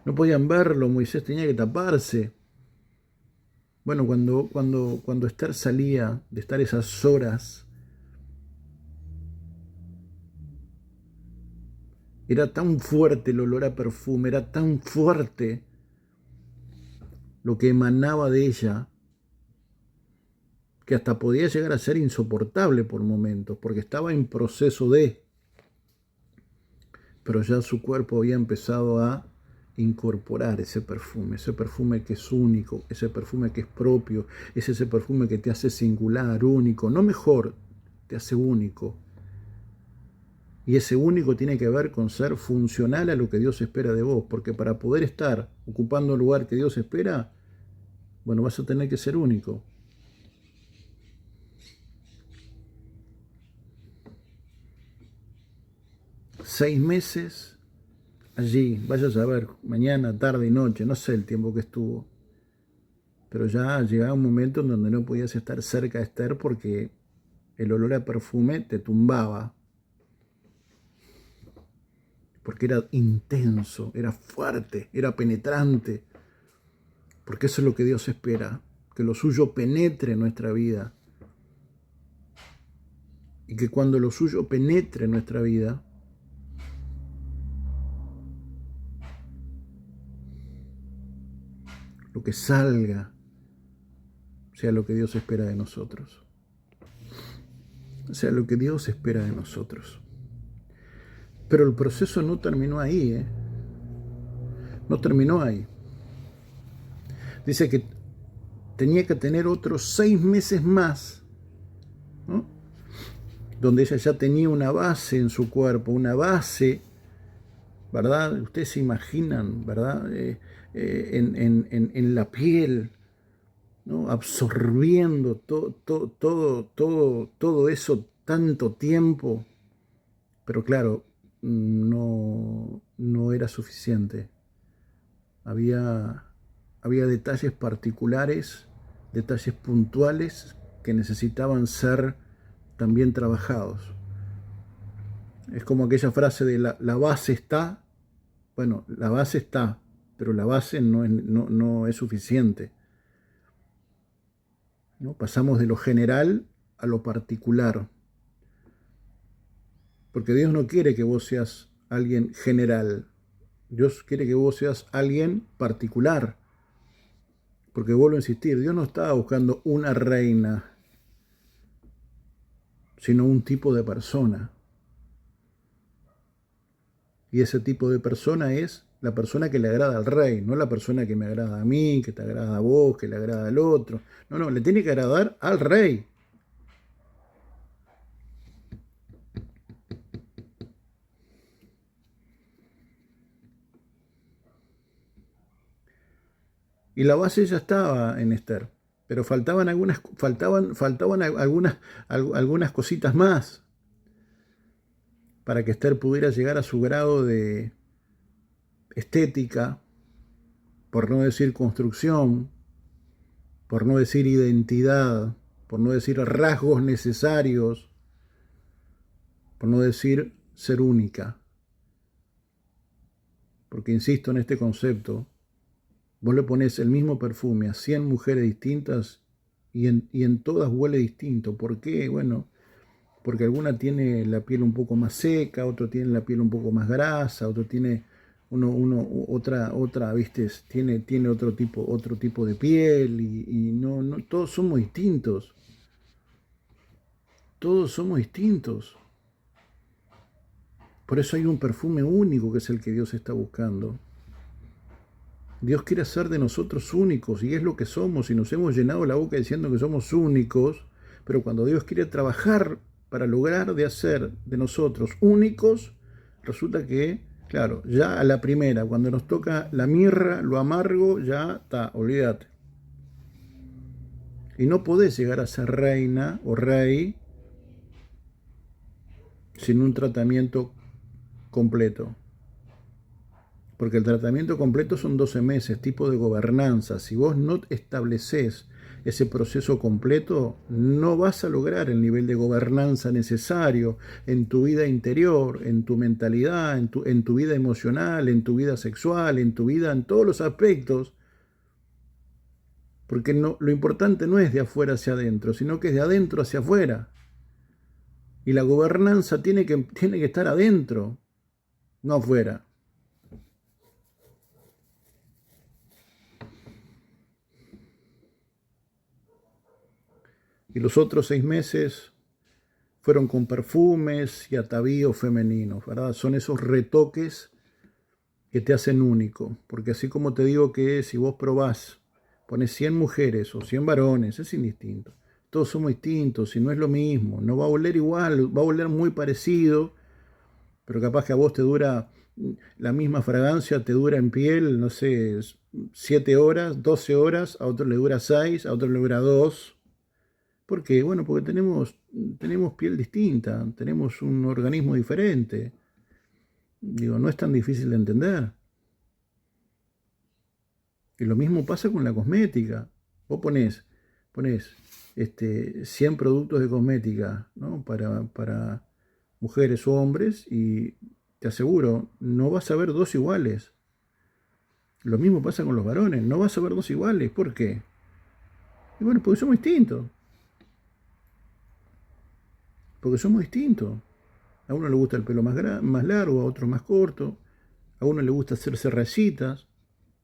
no podían verlo, Moisés tenía que taparse. Bueno, cuando Esther salía de estar esas horas, era tan fuerte el olor a perfume, era tan fuerte lo que emanaba de ella, que hasta podía llegar a ser insoportable por momentos, porque estaba en proceso de, pero ya su cuerpo había empezado a incorporar ese perfume que es único, ese perfume que es propio, es ese perfume que te hace singular, único, no mejor, te hace único. Y ese único tiene que ver con ser funcional a lo que Dios espera de vos, porque para poder estar ocupando el lugar que Dios espera, bueno, vas a tener que ser único. Seis meses allí, vaya a saber, mañana, tarde y noche, no sé el tiempo que estuvo, pero ya llegaba un momento en donde no podías estar cerca de Esther porque el olor a perfume te tumbaba, porque era intenso, era fuerte, era penetrante, porque eso es lo que Dios espera, que lo suyo penetre en nuestra vida, y que cuando lo suyo penetre en nuestra vida, lo que salga sea lo que Dios espera de nosotros. Sea lo que Dios espera de nosotros. Pero el proceso no terminó ahí, ¿eh? No terminó ahí. Dice que tenía que tener otros 6 meses más, ¿no?, donde ella ya tenía una base en su cuerpo, una base, ¿verdad? Ustedes se imaginan, ¿verdad? En la piel, ¿no?, absorbiendo todo eso tanto tiempo, pero claro, no era suficiente. Había detalles particulares, detalles puntuales que necesitaban ser también trabajados. Es como aquella frase de la base está. Bueno, la base está, pero la base no es suficiente, ¿no? Pasamos de lo general a lo particular, porque Dios no quiere que vos seas alguien general, Dios quiere que vos seas alguien particular, porque vuelvo a insistir, Dios no estaba buscando una reina, sino un tipo de persona. Y ese tipo de persona es la persona que le agrada al rey, no la persona que me agrada a mí, que te agrada a vos, que le agrada al otro. No, le tiene que agradar al rey. Y la base ya estaba en Esther, pero faltaban algunas cositas más para que Esther pudiera llegar a su grado de estética, por no decir construcción, por no decir identidad, por no decir rasgos necesarios, por no decir ser única. Porque insisto en este concepto, vos le pones el mismo perfume a 100 mujeres distintas y en todas huele distinto. ¿Por qué? Bueno, porque alguna tiene la piel un poco más seca, otro tiene la piel un poco más grasa, otro tiene otra, ¿viste? Tiene otro tipo de piel y no, todos somos distintos. Todos somos distintos. Por eso hay un perfume único que es el que Dios está buscando. Dios quiere hacer de nosotros únicos y es lo que somos y nos hemos llenado la boca diciendo que somos únicos, pero cuando Dios quiere trabajar para lograr de hacer de nosotros únicos, resulta que, claro, ya a la primera, cuando nos toca la mirra, lo amargo, ya está, olvídate. Y no podés llegar a ser reina o rey sin un tratamiento completo. Porque el tratamiento completo son 12 meses, tipo de gobernanza. Si vos no estableces ese proceso completo, no vas a lograr el nivel de gobernanza necesario en tu vida interior, en tu mentalidad, en tu vida emocional, en tu vida sexual, en tu vida, en todos los aspectos. Porque no, lo importante no es de afuera hacia adentro, sino que es de adentro hacia afuera. Y la gobernanza tiene que estar adentro, no afuera. Y los otros 6 meses fueron con perfumes y atavíos femeninos, ¿verdad? Son esos retoques que te hacen único. Porque así como te digo que si vos probás, pones 100 mujeres o 100 varones, es indistinto. Todos somos distintos y no es lo mismo. No va a oler igual, va a oler muy parecido, pero capaz que a vos te dura la misma fragancia, te dura en piel, no sé, 7 horas, 12 horas, a otro le dura 6, a otro le dura 2. ¿Por qué? Bueno, porque tenemos piel distinta, tenemos un organismo diferente. Digo, no es tan difícil de entender. Y lo mismo pasa con la cosmética. Vos ponés 100 productos de cosmética, ¿no? para mujeres o hombres y te aseguro, no vas a ver dos iguales. Lo mismo pasa con los varones, no vas a ver dos iguales. ¿Por qué? Y bueno, porque somos distintos. Porque somos distintos. A uno le gusta el pelo más largo, a otro más corto. A uno le gusta hacerse rayitas.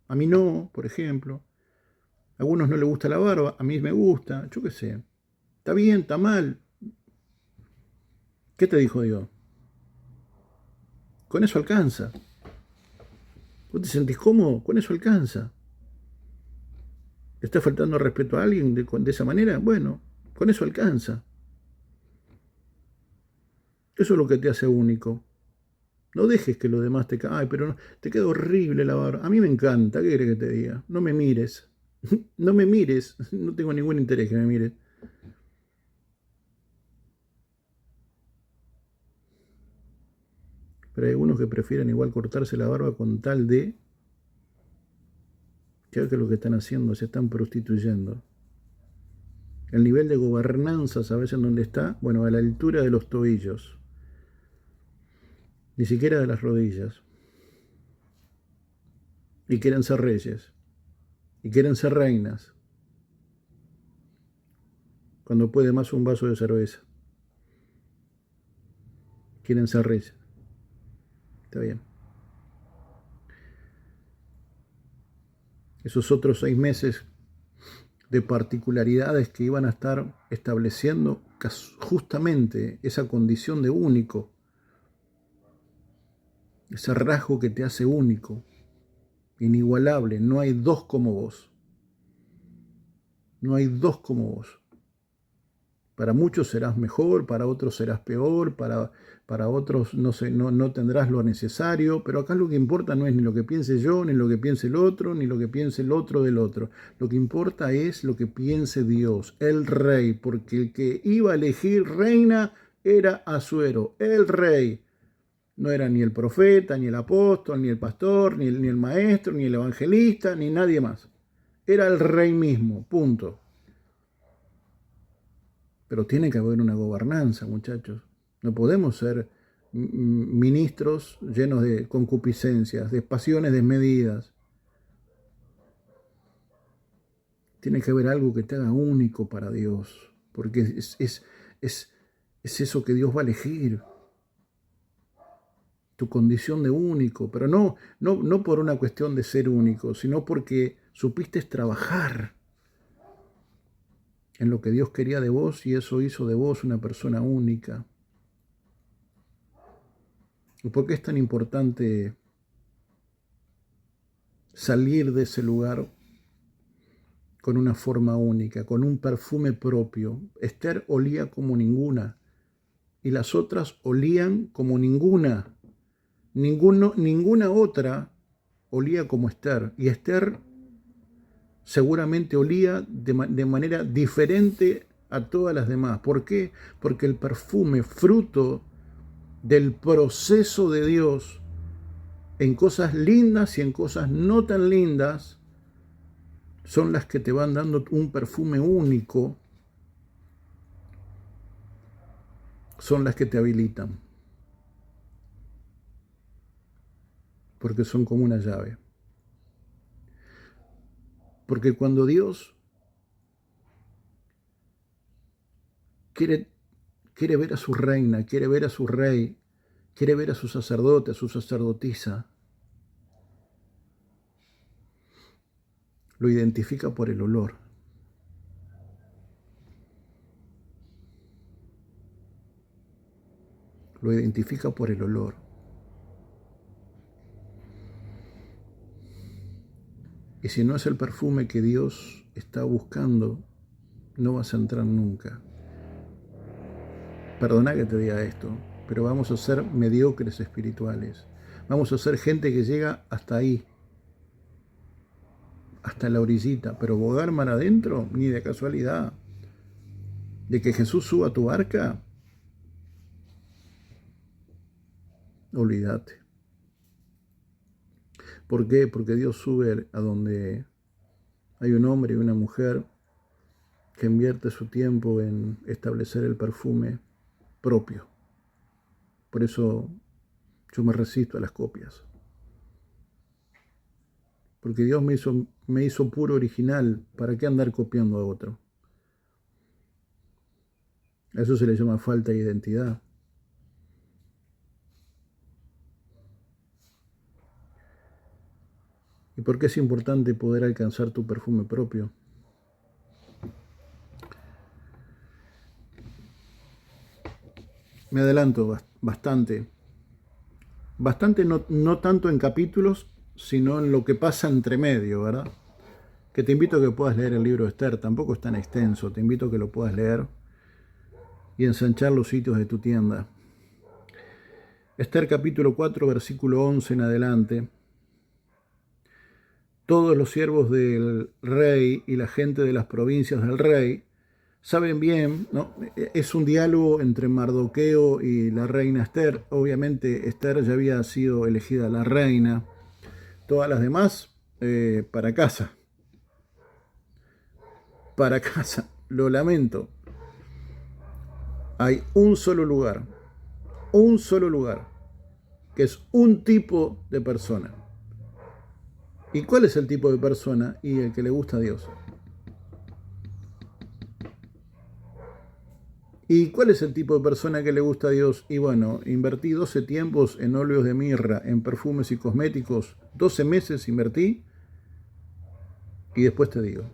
A mí no, por ejemplo. A algunos no les gusta la barba, a mí me gusta. Yo qué sé. Está bien, está mal. ¿Qué te dijo Dios? Con eso alcanza. ¿Vos te sentís cómodo? Con eso alcanza. ¿Le está faltando respeto a alguien de esa manera? Bueno, con eso alcanza. Eso es lo que te hace único. No dejes que los demás te caigan. Ay, pero no, te queda horrible la barba. A mí me encanta. ¿Qué querés que te diga? No me mires. No me mires. No tengo ningún interés que me mires. Pero hay algunos que prefieren igual cortarse la barba con tal de que lo que están haciendo, se están prostituyendo. El nivel de gobernanza, ¿sabes en dónde está? Bueno, a la altura de los tobillos. Ni siquiera de las rodillas. Y quieren ser reyes. Y quieren ser reinas. Cuando puede más un vaso de cerveza. Quieren ser reyes. Está bien. Esos otros 6 meses de particularidades que iban a estar estableciendo justamente esa condición de único. Ese rasgo que te hace único. Inigualable. No hay dos como vos. No hay dos como vos. Para muchos serás mejor, para otros serás peor, para otros no tendrás lo necesario, pero acá lo que importa no es ni lo que piense yo, ni lo que piense el otro, ni lo que piense el otro del otro. Lo que importa es lo que piense Dios, el rey, porque el que iba a elegir reina era Asuero, el rey. No era ni el profeta, ni el apóstol, ni el pastor, ni el maestro, ni el evangelista, ni nadie más. Era el rey mismo, punto. Pero tiene que haber una gobernanza, muchachos. No podemos ser ministros llenos de concupiscencias, de pasiones desmedidas. Tiene que haber algo que te haga único para Dios, porque es eso que Dios va a elegir, tu condición de único, pero no por una cuestión de ser único, sino porque supiste trabajar en lo que Dios quería de vos y eso hizo de vos una persona única. ¿Y por qué es tan importante salir de ese lugar con una forma única, con un perfume propio? Esther olía como ninguna y las otras olían como ninguna. Ninguna otra olía como Esther. Y Esther seguramente olía de manera diferente a todas las demás. ¿Por qué? Porque el perfume, fruto del proceso de Dios en cosas lindas y en cosas no tan lindas, son las que te van dando un perfume único, son las que te habilitan, porque son como una llave. Porque cuando Dios quiere ver a su reina, quiere ver a su rey, quiere ver a su sacerdote, a su sacerdotisa, lo identifica por el olor. Lo identifica por el olor. Y si no es el perfume que Dios está buscando, no vas a entrar nunca. Perdona que te diga esto, pero vamos a ser mediocres espirituales. Vamos a ser gente que llega hasta ahí, hasta la orillita, pero bogar mar adentro, ni de casualidad. De que Jesús suba a tu barca, olvídate. ¿Por qué? Porque Dios sube a donde hay un hombre y una mujer que invierte su tiempo en establecer el perfume propio. Por eso yo me resisto a las copias. Porque Dios me hizo puro original. ¿Para qué andar copiando a otro? A eso se le llama falta de identidad. ¿Y por qué es importante poder alcanzar tu perfume propio? Me adelanto bastante. Bastante no tanto en capítulos, sino en lo que pasa entre medio, ¿verdad? Que te invito a que puedas leer el libro de Esther. Tampoco es tan extenso. Te invito a que lo puedas leer y ensanchar los sitios de tu tienda. Esther capítulo 4, versículo 11 en adelante. Todos los siervos del rey y la gente de las provincias del rey saben bien, ¿no? Es un diálogo entre Mardoqueo y la reina Esther. Obviamente Esther ya había sido elegida la reina. Todas las demás, para casa. Para casa. Lo lamento. Hay un solo lugar, que es un tipo de persona. ¿Y cuál es el tipo de persona? Y el que le gusta a Dios. ¿Y cuál es el tipo de persona que le gusta a Dios? Y bueno, invertí 12 tiempos en óleos de mirra, en perfumes y cosméticos. 12 meses invertí y después te digo.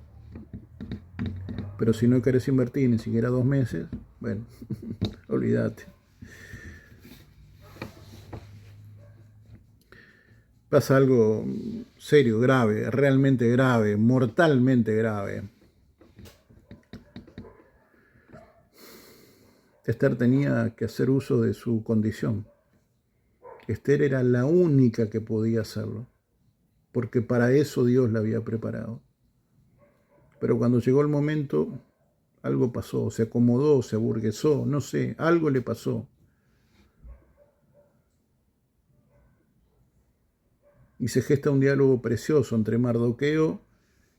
Pero si no querés invertir ni siquiera 2 meses, bueno, olvídate. Pasa algo serio, grave, realmente grave, mortalmente grave. Esther tenía que hacer uso de su condición. Esther era la única que podía hacerlo, porque para eso Dios la había preparado. Pero cuando llegó el momento, algo pasó, se acomodó, se aburguesó, no sé, algo le pasó. y se gesta un diálogo precioso entre Mardoqueo,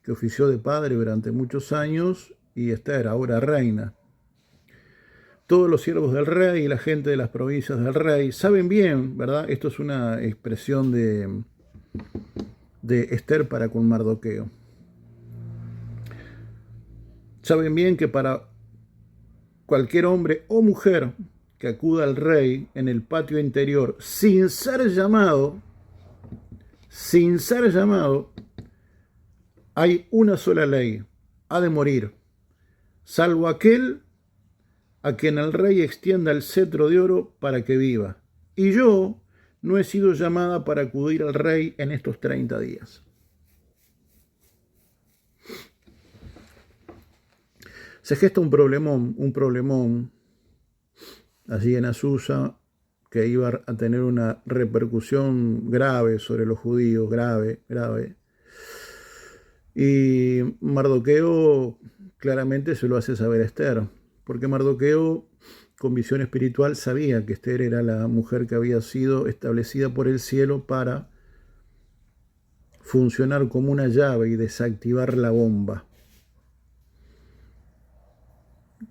que ofició de padre durante muchos años, y Esther, ahora reina. Todos los siervos del rey y la gente de las provincias del rey saben bien, ¿verdad? Esto es una expresión de Esther para con Mardoqueo. Saben bien que para cualquier hombre o mujer que acuda al rey en el patio interior sin ser llamado, hay una sola ley: ha de morir, salvo aquel a quien el rey extienda el cetro de oro para que viva. Y yo no he sido llamada para acudir al rey en estos 30 días. Se gesta un problemón allí en Azusa, que iba a tener una repercusión grave sobre los judíos, grave. Y Mardoqueo claramente se lo hace saber a Esther, porque Mardoqueo, con visión espiritual, sabía que Esther era la mujer que había sido establecida por el cielo para funcionar como una llave y desactivar la bomba.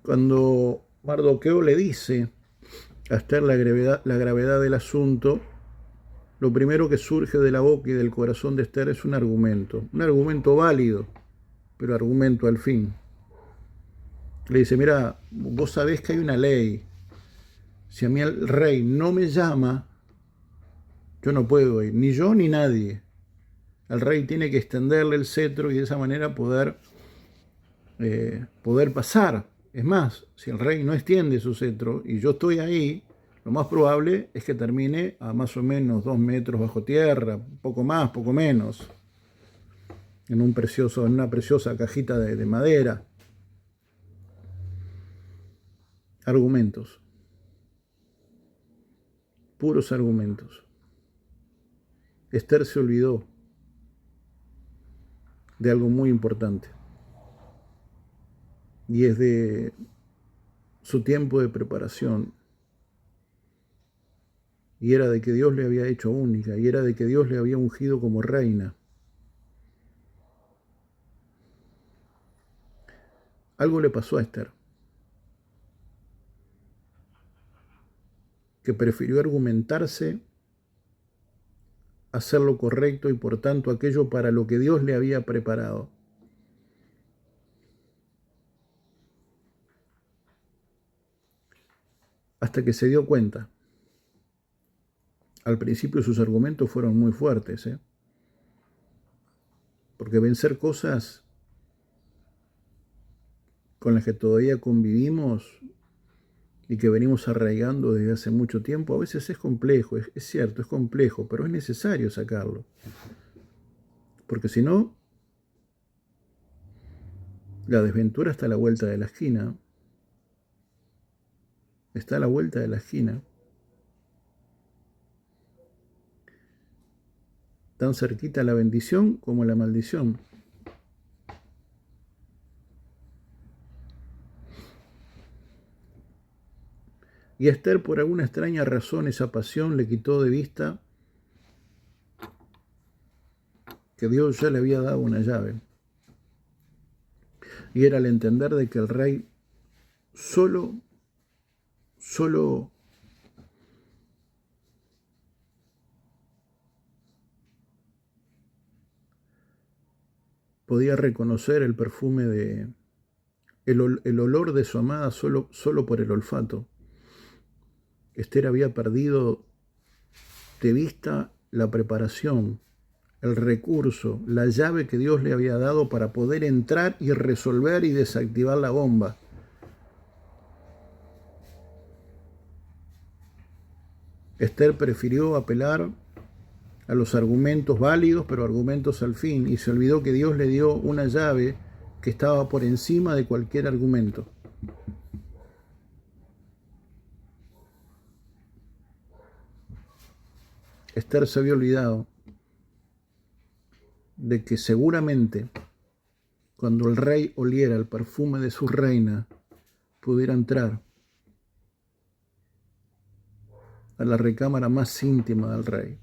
Cuando Mardoqueo le dice a Esther la gravedad del asunto, lo primero que surge de la boca y del corazón de Esther es un argumento válido, pero argumento al fin. Le dice: mira, vos sabés que hay una ley. Si a mí el rey no me llama, yo no puedo ir, ni yo ni nadie. El rey tiene que extenderle el cetro y de esa manera poder pasar. Es más, si el rey no extiende su cetro y yo estoy ahí, lo más probable es que termine a más o menos 2 metros bajo tierra, poco más, poco menos, en una preciosa cajita de madera. Argumentos, puros argumentos. Esther se olvidó de algo muy importante, y es de su tiempo de preparación, y era de que Dios le había hecho única, y era de que Dios le había ungido como reina. Algo le pasó a Esther, que prefirió argumentarse, hacer lo correcto y por tanto aquello para lo que Dios le había preparado. Hasta que se dio cuenta. Al principio sus argumentos fueron muy fuertes, porque vencer cosas con las que todavía convivimos y que venimos arraigando desde hace mucho tiempo, a veces es complejo, es cierto, es complejo, pero es necesario sacarlo. Porque si no, la desventura está a la vuelta de la esquina. Está a la vuelta de la esquina. Tan cerquita la bendición como la maldición. Y a Esther, por alguna extraña razón, esa pasión le quitó de vista que Dios ya le había dado una llave. Y era el entender de que el rey solo podía reconocer el perfume el olor de su amada solo por el olfato. Esther había perdido de vista la preparación, el recurso, la llave que Dios le había dado para poder entrar y resolver y desactivar la bomba. Esther prefirió apelar a los argumentos válidos, pero argumentos al fin, y se olvidó que Dios le dio una llave que estaba por encima de cualquier argumento. Esther se había olvidado de que seguramente cuando el rey oliera el perfume de su reina, pudiera entrar a la recámara más íntima del rey.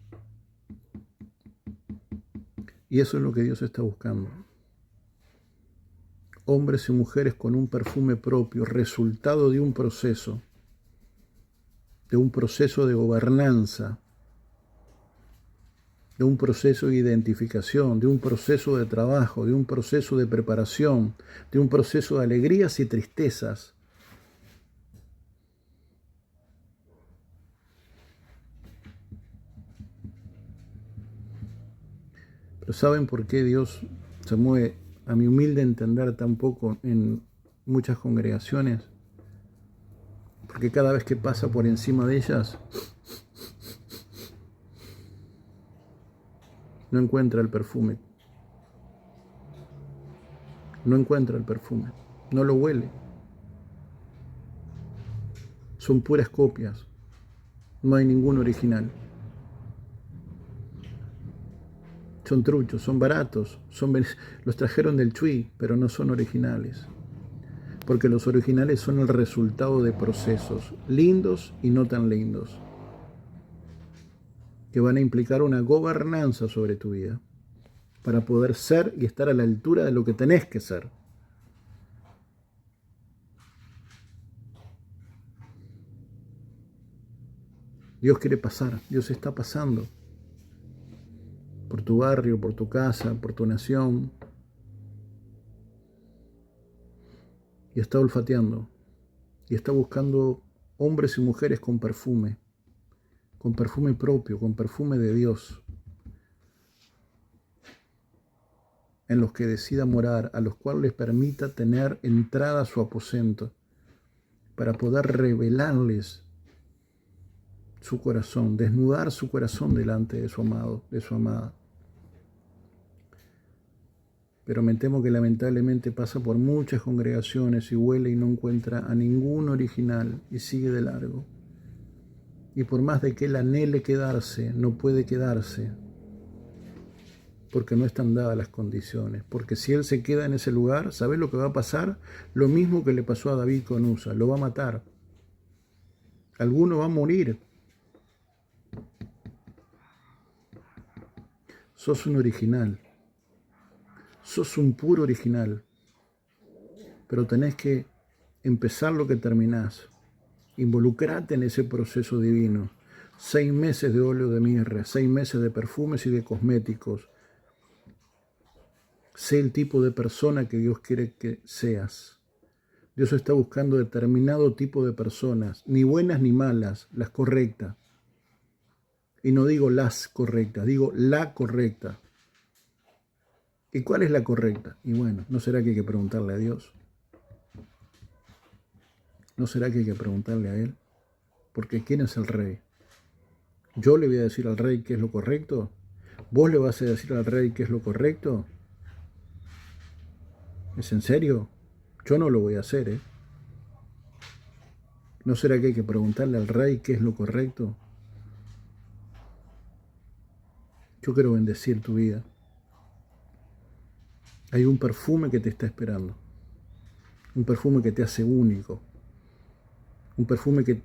Y eso es lo que Dios está buscando. Hombres y mujeres con un perfume propio, resultado de un proceso de gobernanza, de un proceso de identificación, de un proceso de trabajo, de un proceso de preparación, de un proceso de alegrías y tristezas. Pero ¿saben por qué Dios se mueve, a mi humilde entender, tan poco en muchas congregaciones? Porque cada vez que pasa por encima de ellas, no encuentra el perfume. No encuentra el perfume. No lo huele. Son puras copias. No hay ningún original. Son truchos, son baratos, los trajeron del Chuy, pero no son originales. Porque los originales son el resultado de procesos, lindos y no tan lindos, que van a implicar una gobernanza sobre tu vida, para poder ser y estar a la altura de lo que tenés que ser. Dios quiere pasar, Dios está pasando por tu barrio, por tu casa, por tu nación, y está olfateando, y está buscando hombres y mujeres con perfume propio, con perfume de Dios, en los que decida morar, a los cuales les permita tener entrada a su aposento, para poder revelarles su corazón, desnudar su corazón delante de su amado, de su amada. Pero me temo que lamentablemente pasa por muchas congregaciones y huele y no encuentra a ningún original y sigue de largo. Y por más de que él anhele quedarse, no puede quedarse, porque no están dadas las condiciones. Porque si él se queda en ese lugar, ¿sabes lo que va a pasar? Lo mismo que le pasó a David con Usa, lo va a matar. Alguno va a morir. Sos un original. Sos un puro original. Pero tenés que empezar lo que terminás. Involucrate en ese proceso divino. 6 meses de óleo de mirra, 6 meses de perfumes y de cosméticos. Sé el tipo de persona que Dios quiere que seas. Dios está buscando determinado tipo de personas, ni buenas ni malas, las correctas. Y no digo las correctas, digo la correcta. ¿Y cuál es la correcta? Y bueno, ¿no será que hay que preguntarle a Dios? ¿No será que hay que preguntarle a Él? Porque ¿quién es el rey? ¿Yo le voy a decir al rey qué es lo correcto? ¿Vos le vas a decir al rey qué es lo correcto? ¿Es en serio? Yo no lo voy a hacer, ¿eh? ¿No será que hay que preguntarle al rey qué es lo correcto? Yo quiero bendecir tu vida. Hay un perfume que te está esperando. Un perfume que te hace único. Un perfume que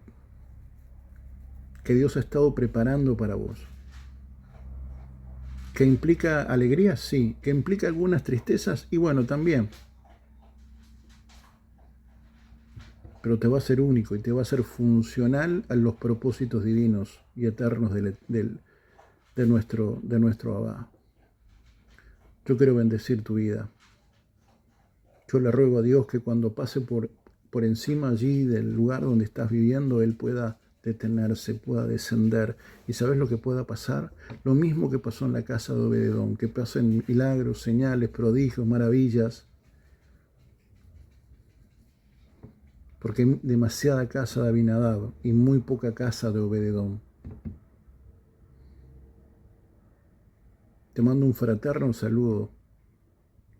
Dios ha estado preparando para vos. ¿Que implica alegría? Sí. ¿Que implica algunas tristezas? Y bueno, también. Pero te va a ser único y te va a ser funcional a los propósitos divinos y eternos de nuestro Abba. Yo quiero bendecir tu vida. Yo le ruego a Dios que cuando pase por encima allí del lugar donde estás viviendo, Él pueda detenerse, pueda descender. ¿Y sabes lo que pueda pasar? Lo mismo que pasó en la casa de Obededón, que pasen milagros, señales, prodigios, maravillas. Porque hay demasiada casa de Abinadab y muy poca casa de Obededón. Te mando un fraterno saludo,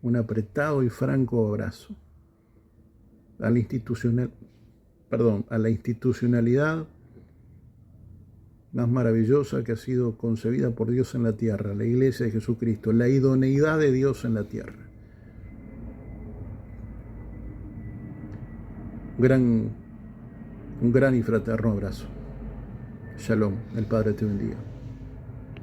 un apretado y franco abrazo a la institucionalidad más maravillosa que ha sido concebida por Dios en la tierra, la Iglesia de Jesucristo, la idoneidad de Dios en la tierra. Un gran y fraterno abrazo. Shalom, el Padre te bendiga.